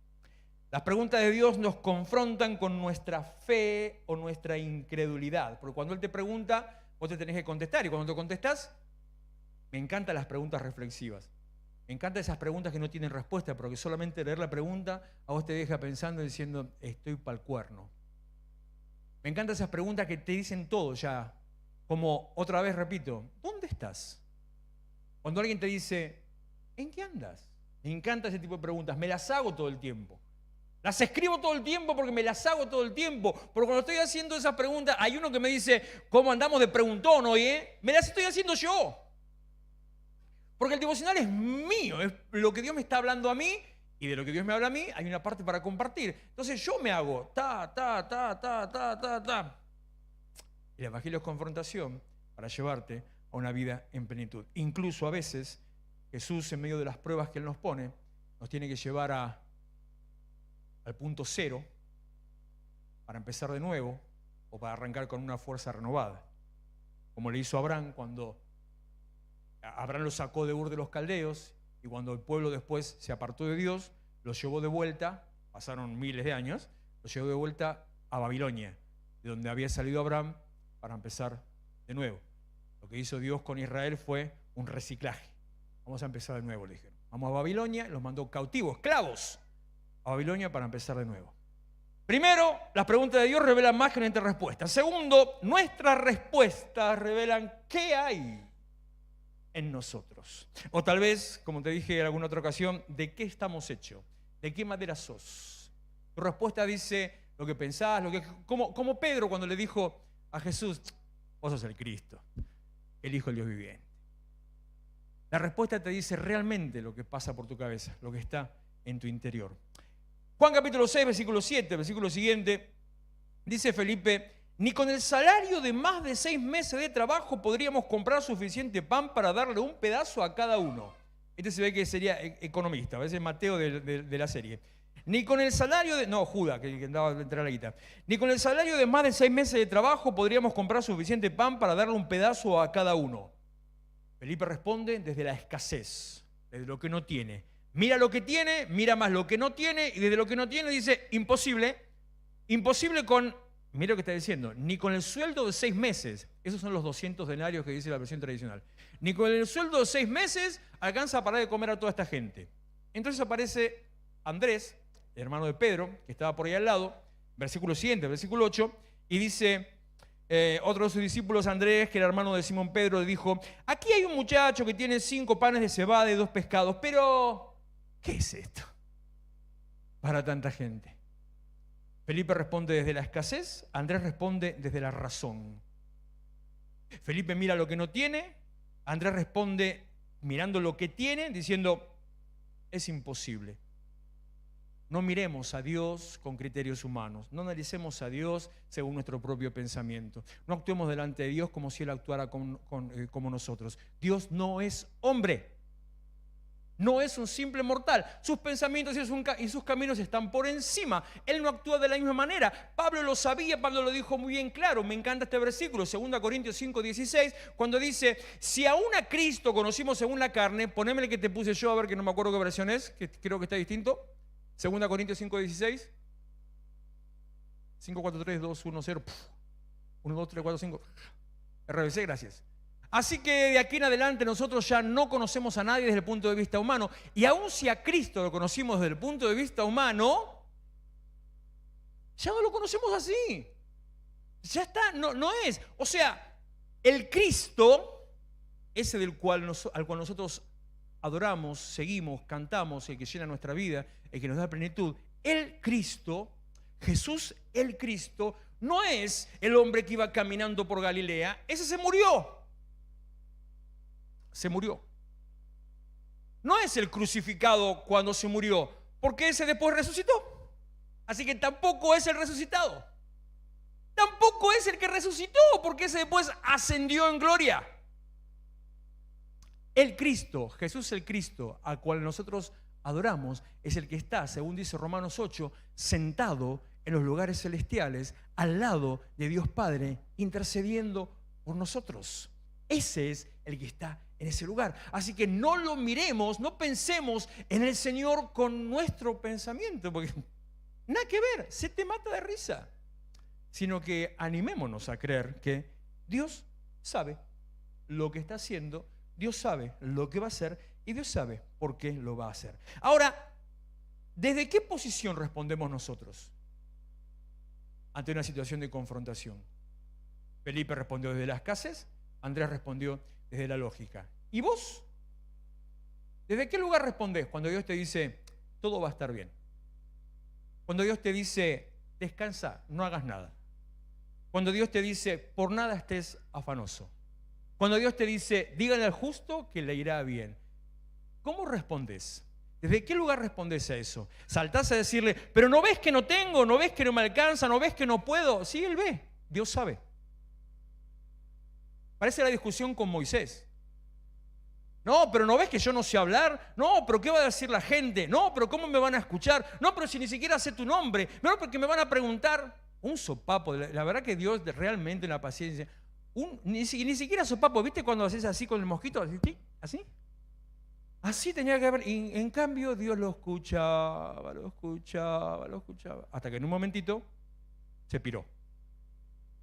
A: Las preguntas de Dios nos confrontan con nuestra fe o nuestra incredulidad, porque cuando Él te pregunta, vos te tenés que contestar, y cuando te contestás, me encantan las preguntas reflexivas. Me encantan esas preguntas que no tienen respuesta, pero que solamente leer la pregunta a vos te deja pensando y diciendo, estoy pa'l cuerno. Me encantan esas preguntas que te dicen todo ya. Como otra vez repito, ¿dónde estás? Cuando alguien te dice, ¿en qué andas? Me encanta ese tipo de preguntas, me las hago todo el tiempo. Las escribo todo el tiempo porque me las hago todo el tiempo. Pero cuando estoy haciendo esas preguntas, hay uno que me dice, ¿cómo andamos de preguntón hoy? Me las estoy haciendo yo. Porque el devocional es mío, es lo que Dios me está hablando a mí, y de lo que Dios me habla a mí, hay una parte para compartir. Entonces yo me hago, El Evangelio es confrontación para llevarte a una vida en plenitud. Incluso a veces Jesús, en medio de las pruebas que Él nos pone, nos tiene que llevar al punto cero para empezar de nuevo o para arrancar con una fuerza renovada. Como le hizo a Abraham cuando Abraham lo sacó de Ur de los Caldeos y cuando el pueblo después se apartó de Dios, lo llevó de vuelta, pasaron miles de años, lo llevó de vuelta a Babilonia, de donde había salido Abraham, para empezar de nuevo. Lo que hizo Dios con Israel fue un reciclaje. Vamos a empezar de nuevo, le dijeron. Vamos a Babilonia, los mandó cautivos, esclavos, a Babilonia para empezar de nuevo. Primero, las preguntas de Dios revelan más que nuestra respuesta. Segundo, nuestras respuestas revelan qué hay en nosotros. O tal vez, como te dije en alguna otra ocasión, ¿de qué estamos hechos? ¿De qué madera sos? Tu respuesta dice lo que pensás, como Pedro cuando le dijo a Jesús, vos sos el Cristo, el Hijo del Dios viviente. La respuesta te dice realmente lo que pasa por tu cabeza, lo que está en tu interior. Juan capítulo 6, versículo 7, versículo siguiente, dice Felipe: ni con el salario de más de 6 meses de trabajo podríamos comprar suficiente pan para darle un pedazo a cada uno. Este se ve que sería economista, a veces Mateo de la serie. Ni con el salario de... No, Judas, que andaba a entrar a la guita. Ni con el salario de más de 6 meses de trabajo podríamos comprar suficiente pan para darle un pedazo a cada uno. Felipe responde desde la escasez, desde lo que no tiene. Mira lo que tiene, mira más lo que no tiene, y desde lo que no tiene dice: imposible. Imposible con... Mira lo que está diciendo: ni con el sueldo de 6 meses, esos son los 200 denarios que dice la versión tradicional, ni con el sueldo de 6 meses alcanza para de comer a toda esta gente. Entonces aparece Andrés, el hermano de Pedro, que estaba por ahí al lado, versículo siguiente, versículo 8, y dice, otro de sus discípulos, Andrés, que era hermano de Simón Pedro, le dijo: aquí hay un muchacho que tiene 5 panes de cebada y 2 pescados, pero ¿qué es esto para tanta gente? Felipe responde desde la escasez, Andrés responde desde la razón. Felipe mira lo que no tiene, Andrés responde mirando lo que tiene, diciendo: es imposible. No miremos a Dios con criterios humanos, no analicemos a Dios según nuestro propio pensamiento, no actuemos delante de Dios como si Él actuara como nosotros. Dios no es hombre. No es un simple mortal. Sus pensamientos y sus caminos están por encima. Él no actúa de la misma manera. Pablo lo sabía, Pablo lo dijo muy bien claro. Me encanta este versículo, 2 Corintios 5, 16, cuando dice: si aún a Cristo conocimos según la carne, poneme el que te puse yo, a ver, que no me acuerdo qué versión es, que creo que está distinto. 2 Corintios 5, 16. 5, 4, 3, 2, 1, 0. 1, 2, 3, 4, 5. RBC, gracias. Así que de aquí en adelante nosotros ya no conocemos a nadie desde el punto de vista humano. Y aun si a Cristo lo conocimos desde el punto de vista humano, ya no lo conocemos así. Ya está, no es. O sea, el Cristo, ese al cual nosotros adoramos, seguimos, cantamos, el que llena nuestra vida, el que nos da plenitud, el Cristo, Jesús el Cristo, no es el hombre que iba caminando por Galilea. Ese se murió. Se murió. No es el crucificado cuando se murió, porque ese después resucitó. Así que tampoco es el resucitado. Tampoco es el que resucitó, porque ese después ascendió en gloria. El Cristo, Jesús el Cristo, al cual nosotros adoramos, es el que está, según dice Romanos 8, sentado en los lugares celestiales, al lado de Dios Padre, intercediendo por nosotros. Ese es el que está en ese lugar. Así que no lo miremos, no pensemos en el Señor con nuestro pensamiento, porque nada que ver, se te mata de risa. Sino que animémonos a creer que Dios sabe lo que está haciendo, Dios sabe lo que va a hacer y Dios sabe por qué lo va a hacer. Ahora, ¿desde qué posición respondemos nosotros ante una situación de confrontación? Felipe respondió desde la escasez, Andrés respondió desde la lógica. ¿Y vos? ¿Desde qué lugar respondés cuando Dios te dice: todo va a estar bien? Cuando Dios te dice: descansa, no hagas nada. Cuando Dios te dice: por nada estés afanoso. Cuando Dios te dice: dígale al justo que le irá bien. ¿Cómo respondes? ¿Desde qué lugar respondes a eso? ¿Saltás a decirle: pero no ves que no tengo, no ves que no me alcanza, no ves que no puedo? Sí, Él ve, Dios sabe. Parece la discusión con Moisés. No, pero no ves que yo no sé hablar. No, pero ¿qué va a decir la gente? No, pero ¿cómo me van a escuchar? No, pero si ni siquiera sé tu nombre. No, porque me van a preguntar. Un sopapo. La verdad que Dios realmente en la paciencia. Ni siquiera sopapo. ¿Viste cuando haces así con el mosquito? ¿Así? Así tenía que haber. Y en cambio Dios lo escuchaba. Hasta que en un momentito se piró.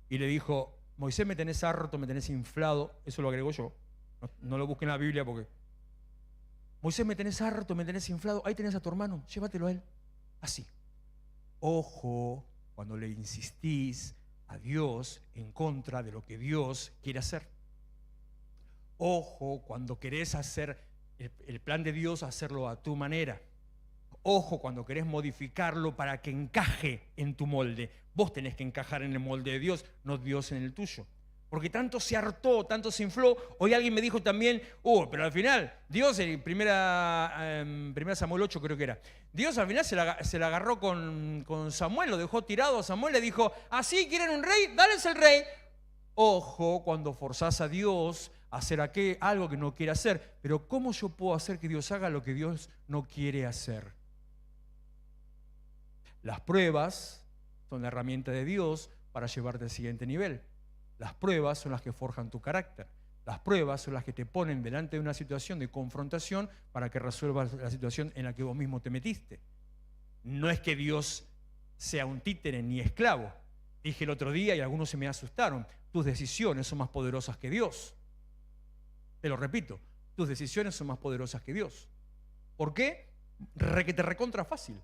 A: Y le dijo: Moisés, me tenés harto, me tenés inflado. Eso lo agrego yo. No lo busquen en la Biblia porque... Moisés, me tenés harto, me tenés inflado. Ahí tenés a tu hermano, llévatelo a él. Así. Ojo cuando le insistís a Dios en contra de lo que Dios quiere hacer. Ojo cuando querés hacer el plan de Dios, hacerlo a tu manera. Ojo cuando querés modificarlo para que encaje en tu molde. Vos tenés que encajar en el molde de Dios, no Dios en el tuyo. Porque tanto se hartó, tanto se infló. Hoy alguien me dijo también, pero al final, Dios, en primera Samuel 8 creo que era, Dios al final se la agarró con Samuel, lo dejó tirado a Samuel, le dijo, ¿así quieren un rey? Dales el rey. Ojo, cuando forzás a Dios a hacer algo que no quiere hacer. Pero ¿cómo yo puedo hacer que Dios haga lo que Dios no quiere hacer? Las pruebas son la herramienta de Dios para llevarte al siguiente nivel. Las pruebas son las que forjan tu carácter. Las pruebas son las que te ponen delante de una situación de confrontación para que resuelvas la situación en la que vos mismo te metiste. No es que Dios sea un títere ni esclavo. Dije el otro día y algunos se me asustaron. Tus decisiones son más poderosas que Dios. Te lo repito, tus decisiones son más poderosas que Dios. ¿Por qué? Que te recontra fácil.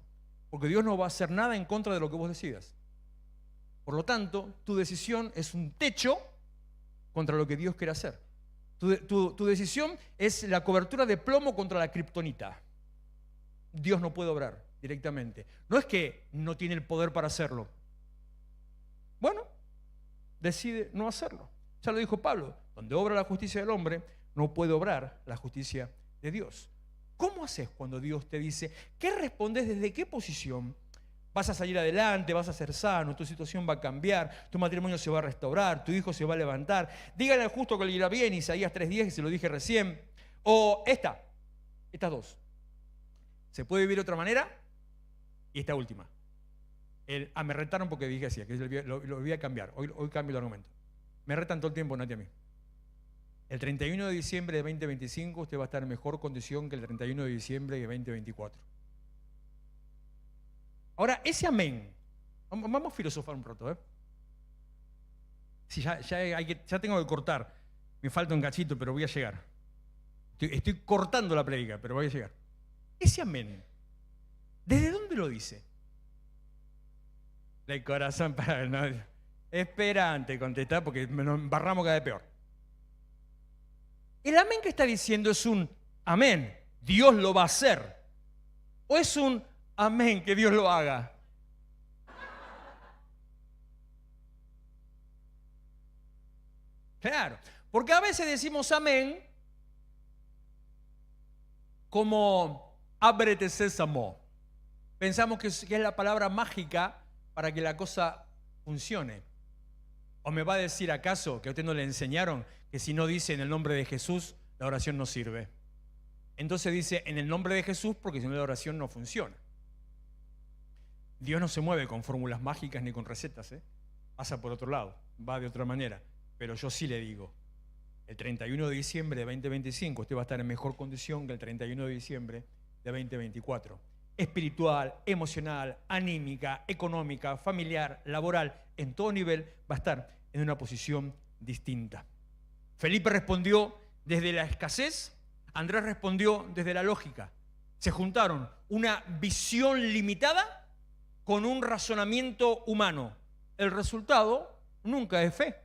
A: Porque Dios no va a hacer nada en contra de lo que vos decidas. Por lo tanto, tu decisión es un techo contra lo que Dios quiere hacer. Tu decisión es la cobertura de plomo contra la kriptonita. Dios no puede obrar directamente. No es que no tiene el poder para hacerlo. Bueno, decide no hacerlo. Ya lo dijo Pablo, donde obra la justicia del hombre, no puede obrar la justicia de Dios. ¿Cómo haces cuando Dios te dice? ¿Qué respondes? ¿Desde qué posición? Vas a salir adelante, vas a ser sano, tu situación va a cambiar, tu matrimonio se va a restaurar, tu hijo se va a levantar. Díganle al justo que le irá bien, Isaías 3:10, que se lo dije recién. O estas dos. ¿Se puede vivir de otra manera? Y esta última. Me retaron porque dije así, que lo voy a cambiar. Hoy cambio el argumento. Me retan todo el tiempo, Nati, a mí. El 31 de diciembre de 2025 usted va a estar en mejor condición que el 31 de diciembre de 2024. Ahora, ese amén, vamos a filosofar un rato, ¿eh? Sí, ya tengo que cortar. Me falta un cachito, pero voy a llegar. Estoy cortando la prédica, pero voy a llegar. Ese amén, ¿desde dónde lo dice? Del corazón para el novio. Espera antes de contestar porque nos embarramos cada vez peor. ¿El amén que está diciendo es un amén, Dios lo va a hacer? ¿O es un amén, que Dios lo haga? Claro, porque a veces decimos amén como ábrete sésamo. Pensamos que es la palabra mágica para que la cosa funcione. ¿O me va a decir acaso que a usted no le enseñaron que si no dice en el nombre de Jesús, la oración no sirve? Entonces dice en el nombre de Jesús porque si no la oración no funciona. Dios no se mueve con fórmulas mágicas ni con recetas, ¿eh? Pasa por otro lado, va de otra manera. Pero yo sí le digo, el 31 de diciembre de 2025 usted va a estar en mejor condición que el 31 de diciembre de 2024. Espiritual, emocional, anímica, económica, familiar, laboral, en todo nivel va a estar en una posición distinta. Felipe respondió desde la escasez, Andrés respondió desde la lógica. Se juntaron una visión limitada con un razonamiento humano. El resultado nunca es fe.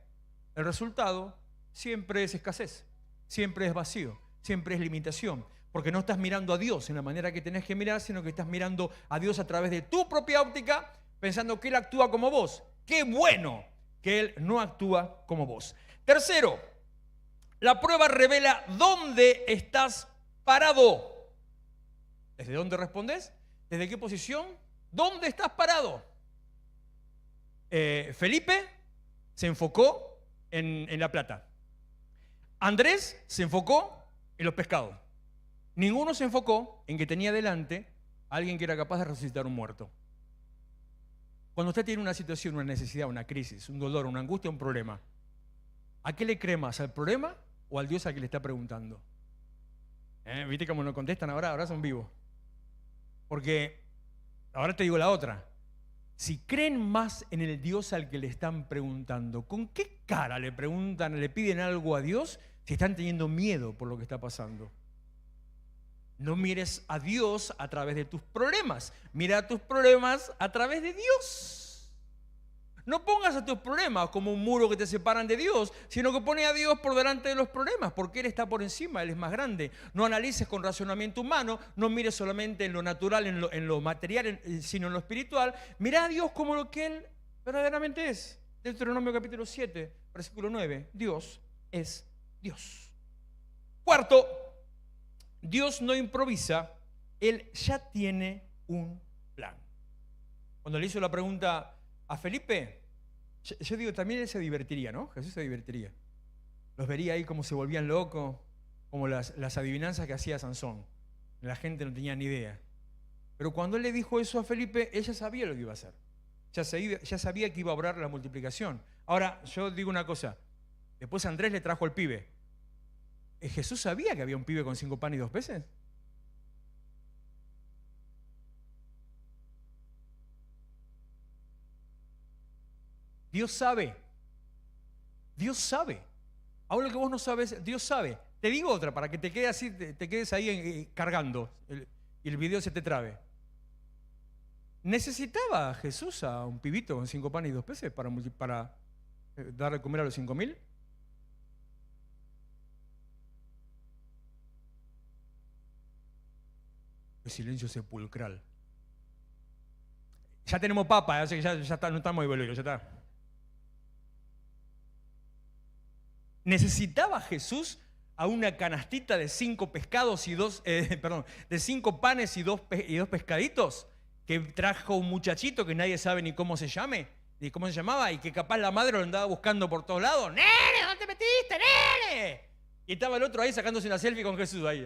A: El resultado siempre es escasez, siempre es vacío, siempre es limitación. Porque no estás mirando a Dios en la manera que tenés que mirar, sino que estás mirando a Dios a través de tu propia óptica, pensando que Él actúa como vos. ¡Qué bueno que Él no actúa como vos! Tercero, la prueba revela dónde estás parado. ¿Desde dónde respondes? ¿Desde qué posición? ¿Dónde estás parado? Felipe se enfocó en la plata. Andrés se enfocó en los pescados. Ninguno se enfocó en que tenía delante a alguien que era capaz de resucitar un muerto. Cuando usted tiene una situación, una necesidad, una crisis, un dolor, una angustia, un problema, ¿a qué le cree más? ¿Al problema o al Dios al que le está preguntando? ¿Viste cómo nos contestan ahora? Ahora son vivos. Porque ahora te digo la otra. Si creen más en el Dios al que le están preguntando, ¿con qué cara le preguntan, le piden algo a Dios si están teniendo miedo por lo que está pasando? No mires a Dios a través de tus problemas. Mira tus problemas a través de Dios. No pongas a tus problemas como un muro que te separan de Dios, sino que pone a Dios por delante de los problemas, porque Él está por encima, Él es más grande. No analices con razonamiento humano, no mires solamente en lo natural, en lo material, sino en lo espiritual. Mira a Dios como lo que Él verdaderamente es. Deuteronomio capítulo 7, versículo 9. Dios es Dios. Cuarto, Dios no improvisa, Él ya tiene un plan. Cuando le hizo la pregunta a Felipe, yo digo, también él se divertiría, ¿no? Jesús se divertiría. Los vería ahí como se volvían locos, como las adivinanzas que hacía Sansón. La gente no tenía ni idea. Pero cuando él le dijo eso a Felipe, ella sabía lo que iba a hacer. Ya sabía que iba a obrar la multiplicación. Ahora, yo digo una cosa. Después Andrés le trajo al pibe. ¿Jesús sabía que había un pibe con 5 panes y 2 peces? Dios sabe. Dios sabe. Aún lo que vos no sabes, Dios sabe. Te digo otra para que te quedes así, te quedes ahí cargando y el video se te trabe. ¿Necesitaba Jesús a un pibito con 5 panes y 2 peces para darle de comer a los 5.000? El silencio sepulcral. Ya tenemos papa, así que ya está, no estamos igual, ya está. ¿Necesitaba Jesús a una canastita de 5 pescados y de 5 panes y dos pescaditos que trajo un muchachito que nadie sabe ni cómo se llamaba y que capaz la madre lo andaba buscando por todos lados? ¡Nene, dónde te metiste, nene! Y estaba el otro ahí sacándose una selfie con Jesús ahí.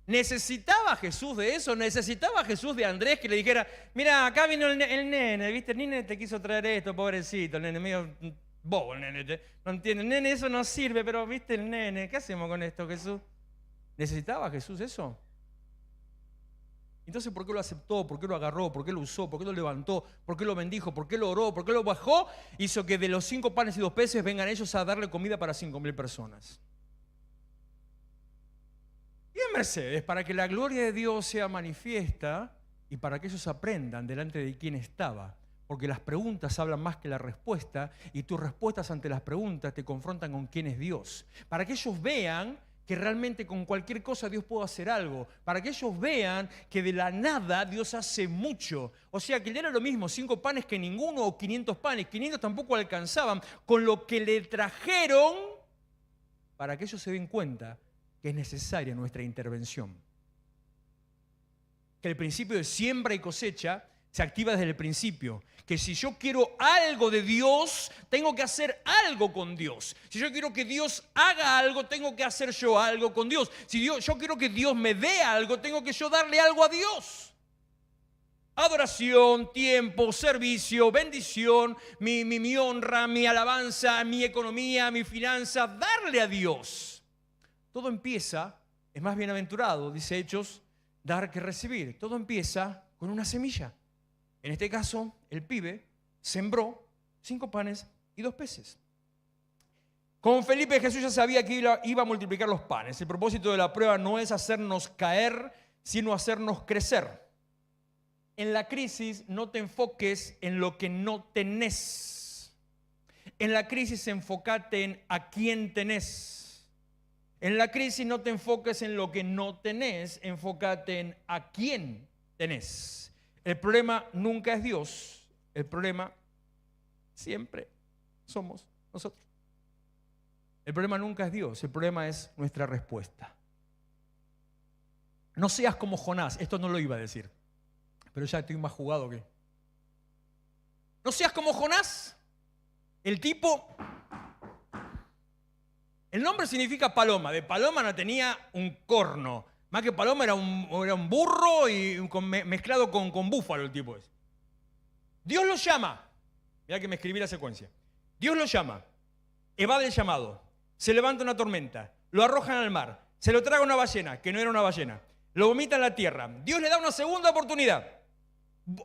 A: ¿Necesitaba Jesús de eso? ¿Necesitaba Jesús de Andrés que le dijera, mira, acá vino el nene, ¿viste? El nene te quiso traer esto, pobrecito, el nene medio bobo, el nene, no entiende, el nene eso no sirve, pero ¿viste el nene? ¿Qué hacemos con esto, Jesús? ¿Necesitaba Jesús eso? Entonces, ¿por qué lo aceptó? ¿Por qué lo agarró? ¿Por qué lo usó? ¿Por qué lo levantó? ¿Por qué lo bendijo? ¿Por qué lo oró? ¿Por qué lo bajó? Hizo que de los 5 panes y 2 peces vengan ellos a darle comida para 5.000 personas. Y en Mercedes, para que la gloria de Dios sea manifiesta y para que ellos aprendan delante de quién estaba. Porque las preguntas hablan más que la respuesta y tus respuestas ante las preguntas te confrontan con quién es Dios. Para que ellos vean que realmente con cualquier cosa Dios puede hacer algo. Para que ellos vean que de la nada Dios hace mucho. O sea, que le era lo mismo 5 panes que ninguno o 500 panes. 500 tampoco alcanzaban con lo que le trajeron para que ellos se den cuenta que es necesaria nuestra intervención. Que el principio de siembra y cosecha se activa desde el principio. Que si yo quiero algo de Dios, tengo que hacer algo con Dios. Si yo quiero que Dios haga algo, tengo que hacer yo algo con Dios. Si yo quiero que Dios me dé algo, tengo que yo darle algo a Dios. Adoración, tiempo, servicio, bendición, mi honra, mi alabanza, mi economía, mi finanza, darle a Dios. Todo empieza, es más bienaventurado, dice Hechos, dar que recibir. Todo empieza con una semilla. En este caso, el pibe sembró 5 panes y 2 peces. Con Felipe, Jesús ya sabía que iba a multiplicar los panes. El propósito de la prueba no es hacernos caer, sino hacernos crecer. En la crisis no te enfoques en lo que no tenés. En la crisis enfócate en a quién tenés. En la crisis no te enfoques en lo que no tenés, enfócate en a quién tenés. El problema nunca es Dios, el problema siempre somos nosotros. El problema nunca es Dios, el problema es nuestra respuesta. No seas como Jonás, esto no lo iba a decir, pero ya estoy más jugado que... No seas como Jonás, el tipo... El nombre significa paloma, de paloma no tenía un corno. Más que paloma era un burro y mezclado con búfalo el tipo ese. Dios lo llama. Mirá que me escribí la secuencia. Dios lo llama. Evade el llamado. Se levanta una tormenta. Lo arrojan al mar. Se lo traga una ballena, que no era una ballena. Lo vomita en la tierra. Dios le da una segunda oportunidad.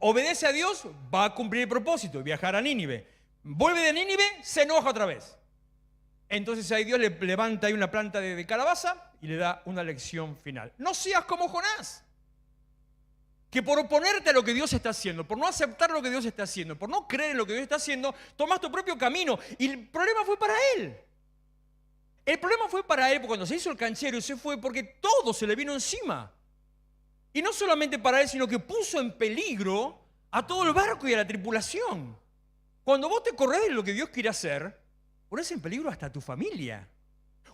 A: Obedece a Dios, va a cumplir el propósito, viajar a Nínive. Vuelve de Nínive, se enoja otra vez. Entonces ahí Dios le levanta ahí una planta de calabaza y le da una lección final. No seas como Jonás, que por oponerte a lo que Dios está haciendo, por no aceptar lo que Dios está haciendo, por no creer en lo que Dios está haciendo, tomas tu propio camino. Y el problema fue para él. El problema fue para él porque cuando se hizo el canchero se fue porque todo se le vino encima. Y no solamente para él, sino que puso en peligro a todo el barco y a la tripulación. Cuando vos te corres de lo que Dios quiere hacer, pones en peligro hasta tu familia.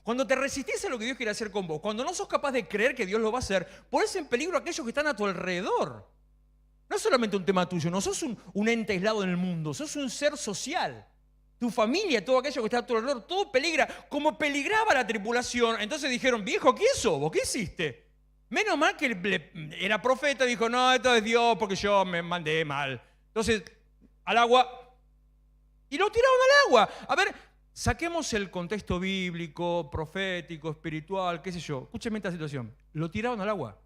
A: Cuando te resistís a lo que Dios quiere hacer con vos, cuando no sos capaz de creer que Dios lo va a hacer, pones en peligro a aquellos que están a tu alrededor. No es solamente un tema tuyo, no sos un ente aislado en el mundo, sos un ser social. Tu familia, todo aquello que está a tu alrededor, todo peligra. Como peligraba la tripulación, entonces dijeron, viejo, ¿qué sos vos? ¿Qué hiciste? Menos mal que era profeta, dijo, no, esto es Dios porque yo me mandé mal. Entonces, al agua, y lo tiraron al agua. A ver, saquemos el contexto bíblico, profético, espiritual, qué sé yo. Escúcheme esta situación. Lo tiraron al agua.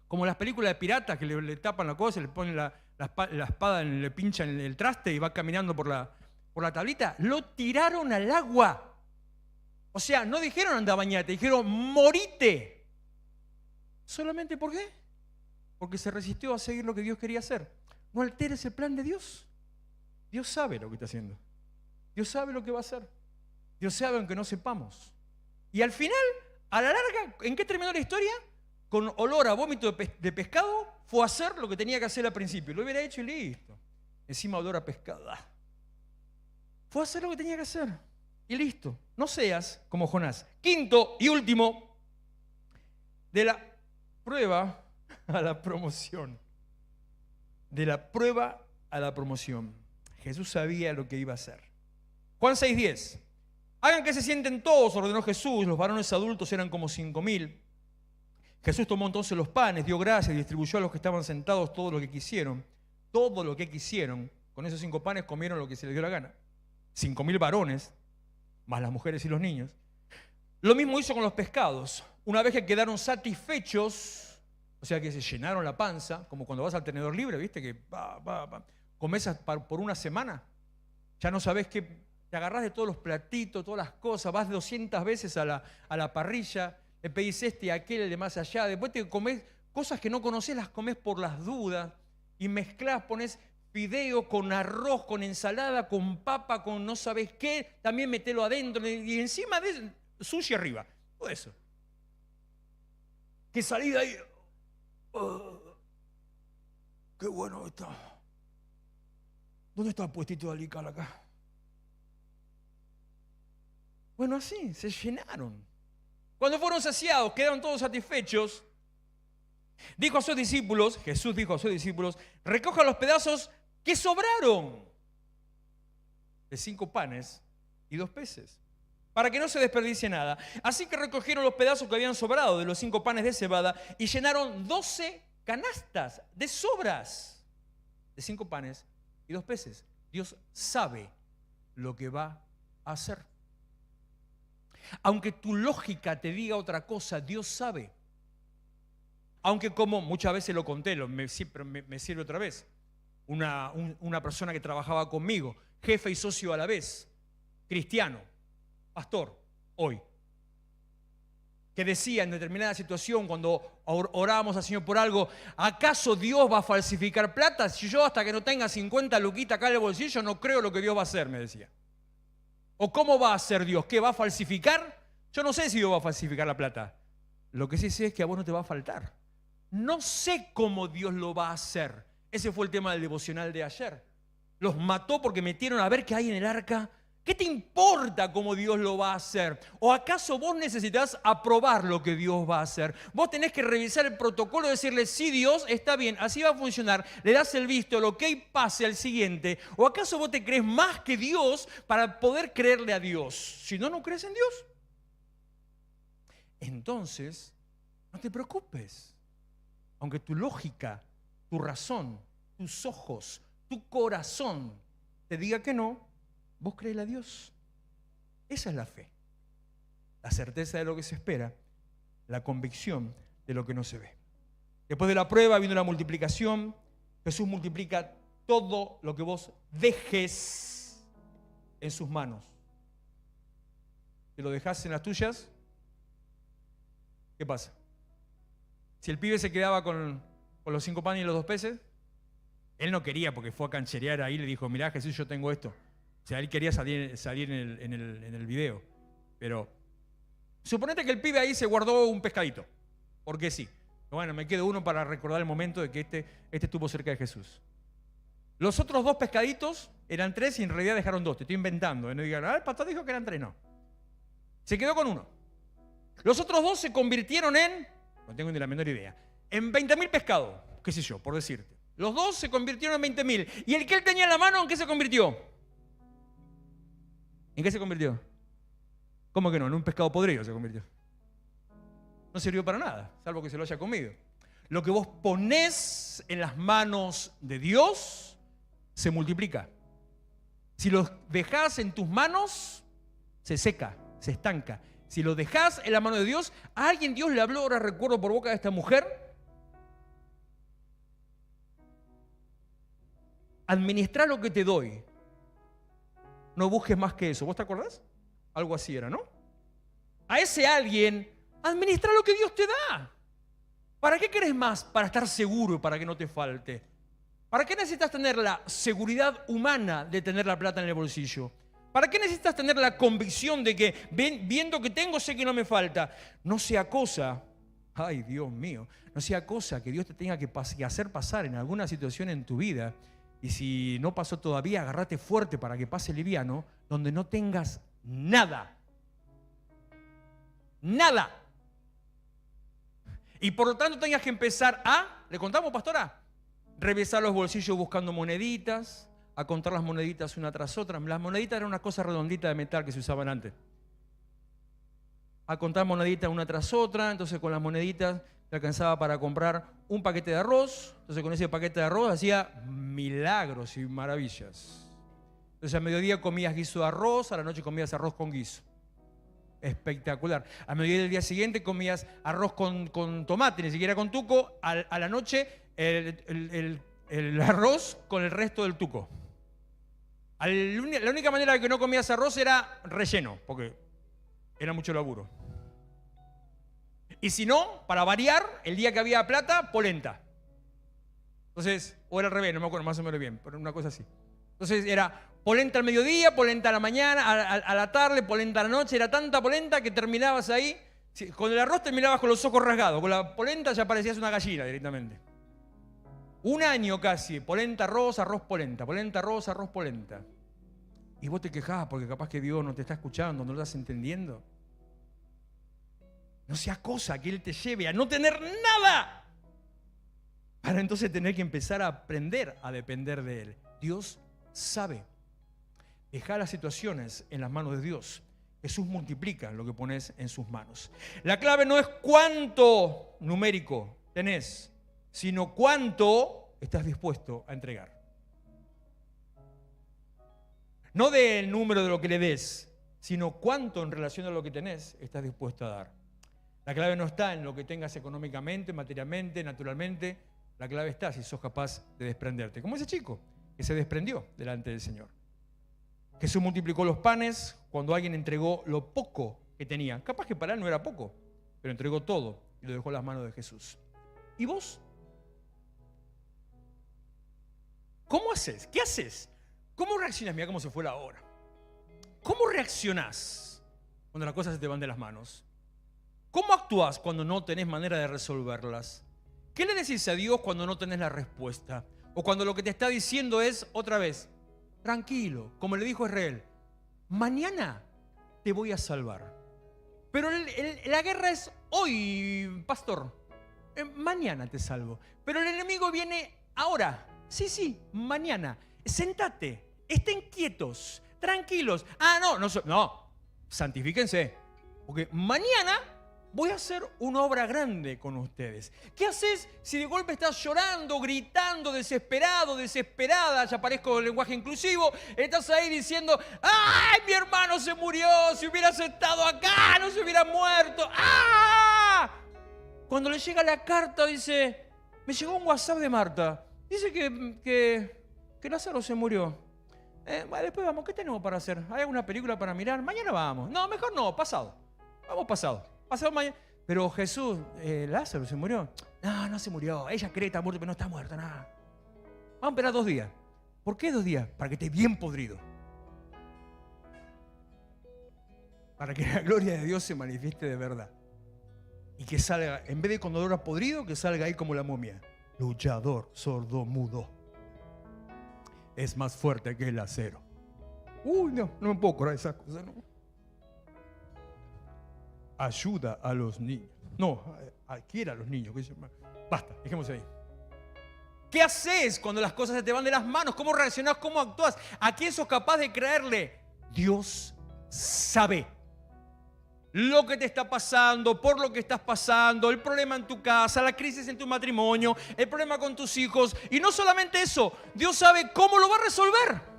A: Como las películas de piratas que le tapan la cosa, le ponen la espada, le pinchan el traste y va caminando por la tablita. Lo tiraron al agua. O sea, no dijeron anda a bañarte, dijeron morite. ¿Solamente por qué? Porque se resistió a seguir lo que Dios quería hacer. No alteres el plan de Dios. Dios sabe lo que está haciendo. Dios sabe lo que va a hacer. Dios sabe aunque no sepamos. Y al final, a la larga, ¿en qué terminó la historia? Con olor a vómito de pescado, fue a hacer lo que tenía que hacer al principio. Lo hubiera hecho y listo. Encima olor a pescado. Fue a hacer lo que tenía que hacer. Y listo. No seas como Jonás. Quinto y último, de la prueba a la promoción. De la prueba a la promoción. Jesús sabía lo que iba a hacer. Juan 6:10. Hagan que se sienten todos, ordenó Jesús. Los varones adultos eran como 5.000. Jesús tomó entonces los panes, dio gracias y distribuyó a los que estaban sentados todo lo que quisieron. Todo lo que quisieron. Con esos 5 panes comieron lo que se les dio la gana. 5.000 varones, más las mujeres y los niños. Lo mismo hizo con los pescados. Una vez que quedaron satisfechos, o sea que se llenaron la panza, como cuando vas al tenedor libre, ¿viste? Que comes por una semana. Ya no sabés qué, te agarrás de todos los platitos, todas las cosas, vas 200 veces a la parrilla, le pedís este y aquel, el de más allá, después te comés cosas que no conocés, las comés por las dudas, y mezclás, ponés fideo con arroz, con ensalada, con papa, con no sabés qué, también metelo adentro, y encima de eso, sushi arriba, todo eso. Que salí de ahí, qué bueno está. ¿Dónde está el puestito de alical acá? Bueno, así, se llenaron. Cuando fueron saciados, quedaron todos satisfechos, dijo a sus discípulos, Jesús dijo a sus discípulos, recojan los pedazos que sobraron de 5 panes y 2 peces, para que no se desperdicie nada. Así que recogieron los pedazos que habían sobrado de los 5 panes de cebada y llenaron 12 canastas de sobras de 5 panes y 2 peces. Dios sabe lo que va a hacer. Aunque tu lógica te diga otra cosa, Dios sabe. Aunque como muchas veces lo conté, me sirve otra vez. Una persona que trabajaba conmigo, jefe y socio a la vez, cristiano, pastor, hoy, que decía en determinada situación cuando orábamos al Señor por algo, ¿acaso Dios va a falsificar plata? Si yo hasta que no tenga 50 luquitas acá en el bolsillo no creo lo que Dios va a hacer, me decía. ¿O cómo va a hacer Dios? ¿Qué va a falsificar? Yo no sé si Dios va a falsificar la plata. Lo que sí sé es que a vos no te va a faltar. No sé cómo Dios lo va a hacer. Ese fue el tema del devocional de ayer. Los mató porque metieron a ver qué hay en el arca. ¿Qué te importa cómo Dios lo va a hacer? ¿O acaso vos necesitas aprobar lo que Dios va a hacer? Vos tenés que revisar el protocolo y decirle, sí, Dios, está bien, así va a funcionar. Le das el visto, el ok, pase al siguiente. ¿O acaso vos te crees más que Dios para poder creerle a Dios? Si no, no crees en Dios. Entonces, no te preocupes. Aunque tu lógica, tu razón, tus ojos, tu corazón te diga que no, vos créele a Dios. Esa es la fe. La certeza de lo que se espera, la convicción de lo que no se ve. Después de la prueba vino la multiplicación. Jesús multiplica todo lo que vos dejes en sus manos. Si lo dejás en las tuyas, ¿qué pasa? Si el pibe se quedaba con los 5 panes y los 2 peces, él no quería porque fue a cancherear ahí y le dijo, mirá Jesús, yo tengo esto. O sea, él quería salir en el video. Pero suponete que el pibe ahí se guardó un pescadito, porque sí. Bueno, me quedo uno para recordar el momento de que este estuvo cerca de Jesús. Los otros 2 pescaditos eran 3 y en realidad dejaron 2. Te estoy inventando. No digan, el pastor dijo que eran 3. No. Se quedó con 1. Los otros 2 se convirtieron en, no tengo ni la menor idea, en 20.000 pescados. Qué sé yo, por decirte. Los 2 se convirtieron en 20.000. ¿Y el que él tenía en la mano, en qué se convirtió? ¿En qué se convirtió? ¿Cómo que no? En un pescado podrido se convirtió. No sirvió para nada, salvo que se lo haya comido. Lo que vos ponés en las manos de Dios se multiplica. Si lo dejás en tus manos, se seca, se estanca. Si lo dejás en la mano de Dios, a alguien Dios le habló, ahora recuerdo por boca de esta mujer. Administrá lo que te doy. No busques más que eso. ¿Vos te acordás? Algo así era, ¿no? A ese alguien, administra lo que Dios te da. ¿Para qué querés más? Para estar seguro y para que no te falte. ¿Para qué necesitas tener la seguridad humana de tener la plata en el bolsillo? ¿Para qué necesitas tener la convicción de que viendo que tengo sé que no me falta? No sea cosa, ay Dios mío, no sea cosa que Dios te tenga que hacer pasar en alguna situación en tu vida. Y si no pasó todavía, agárrate fuerte para que pase liviano, donde no tengas nada. Nada. Y por lo tanto tengas que empezar a, ¿le contamos, pastora? Revisar los bolsillos buscando moneditas, a contar las moneditas una tras otra. Las moneditas eran una cosa redondita de metal que se usaban antes. A contar moneditas una tras otra, entonces con las moneditas te alcanzaba para comprar un paquete de arroz. Entonces con ese paquete de arroz hacía milagros y maravillas. Entonces al mediodía comías guiso de arroz, a la noche comías arroz con guiso. Espectacular. Al mediodía del día siguiente comías arroz con tomate, ni siquiera con tuco. A la noche el arroz con el resto del tuco. La única manera de que no comías arroz era relleno, porque era mucho laburo. Y si no, para variar, el día que había plata, polenta. Entonces, o era al revés, no me acuerdo más o menos bien, pero una cosa así. Entonces era polenta al mediodía, polenta a la mañana, a la tarde, polenta a la noche. Era tanta polenta que terminabas ahí. Con el arroz terminabas con los ojos rasgados. Con la polenta ya parecías una gallina directamente. Un año casi, polenta, arroz, polenta, polenta, arroz, polenta. Y vos te quejás porque capaz que Dios no te está escuchando, no lo estás entendiendo. No sea cosa que Él te lleve a no tener nada, para entonces tener que empezar a aprender a depender de Él. Dios sabe. Deja las situaciones en las manos de Dios. Jesús multiplica lo que pones en sus manos. La clave no es cuánto numérico tenés, sino cuánto estás dispuesto a entregar. No del número de lo que le des, sino cuánto en relación a lo que tenés estás dispuesto a dar. La clave no está en lo que tengas económicamente, materialmente, naturalmente. La clave está si sos capaz de desprenderte. Como ese chico que se desprendió delante del Señor. Jesús multiplicó los panes cuando alguien entregó lo poco que tenía. Capaz que para él no era poco, pero entregó todo y lo dejó en las manos de Jesús. ¿Y vos? ¿Cómo haces? ¿Qué haces? ¿Cómo reaccionás? Mira cómo se fue la hora. ¿Cómo reaccionás cuando las cosas se te van de las manos? ¿Cómo actúas cuando no tenés manera de resolverlas? ¿Qué le decís a Dios cuando no tenés la respuesta? O cuando lo que te está diciendo es, otra vez, tranquilo, como le dijo Israel, mañana te voy a salvar. Pero la guerra es hoy, pastor. Mañana te salvo. Pero el enemigo viene ahora. Sí, mañana. Sentate, estén quietos, tranquilos. No, santifíquense. Porque mañana voy a hacer una obra grande con ustedes. ¿Qué haces si de golpe estás llorando, gritando, desesperado, desesperada? Ya aparezco el lenguaje inclusivo. Estás ahí diciendo, ¡ay, mi hermano se murió! Si hubieras estado acá, no se hubiera muerto. ¡Ah! Cuando le llega la carta, dice, me llegó un WhatsApp de Marta. Dice que Lázaro se murió. Después vamos, ¿qué tenemos para hacer? ¿Hay alguna película para mirar? Mañana vamos. No, mejor no, pasado. Vamos pasado mañana. Pero Jesús, Lázaro se murió. No se murió. Ella cree que está muerto, pero no está muerta, nada. Vamos a esperar 2 días. ¿Por qué 2 días? Para que esté bien podrido. Para que la gloria de Dios se manifieste de verdad. Y que salga, en vez de con olor a podrido, que salga ahí como la momia. Luchador, sordo, mudo. es más fuerte que el acero. Uy, no me puedo acordar de esas cosas, ¿no? Ayuda a los niños. No, quiera a los niños. Basta, dejemos ahí. ¿Qué haces cuando las cosas se te van de las manos? ¿Cómo reaccionás? ¿Cómo actúas? ¿A quién sos capaz de creerle? Dios sabe lo que te está pasando, por lo que estás pasando, el problema en tu casa, la crisis en tu matrimonio, el problema con tus hijos. Y no solamente eso, Dios sabe cómo lo va a resolver.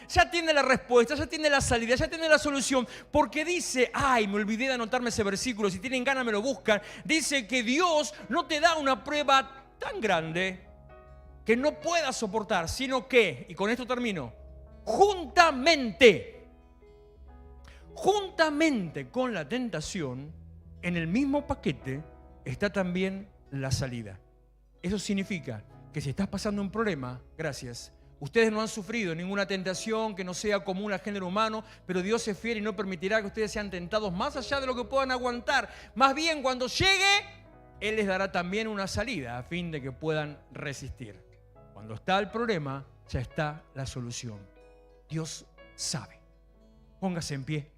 A: Ya tiene la respuesta, ya tiene la salida, ya tiene la solución. Porque dice, me olvidé de anotarme ese versículo, si tienen ganas me lo buscan. Dice que Dios no te da una prueba tan grande que no puedas soportar, sino que, y con esto termino, juntamente con la tentación, en el mismo paquete está también la salida. Eso significa que si estás pasando un problema, gracias, ustedes no han sufrido ninguna tentación que no sea común al género humano, pero Dios es fiel y no permitirá que ustedes sean tentados más allá de lo que puedan aguantar. Más bien, cuando llegue, Él les dará también una salida a fin de que puedan resistir. Cuando está el problema, ya está la solución. Dios sabe. Póngase en pie.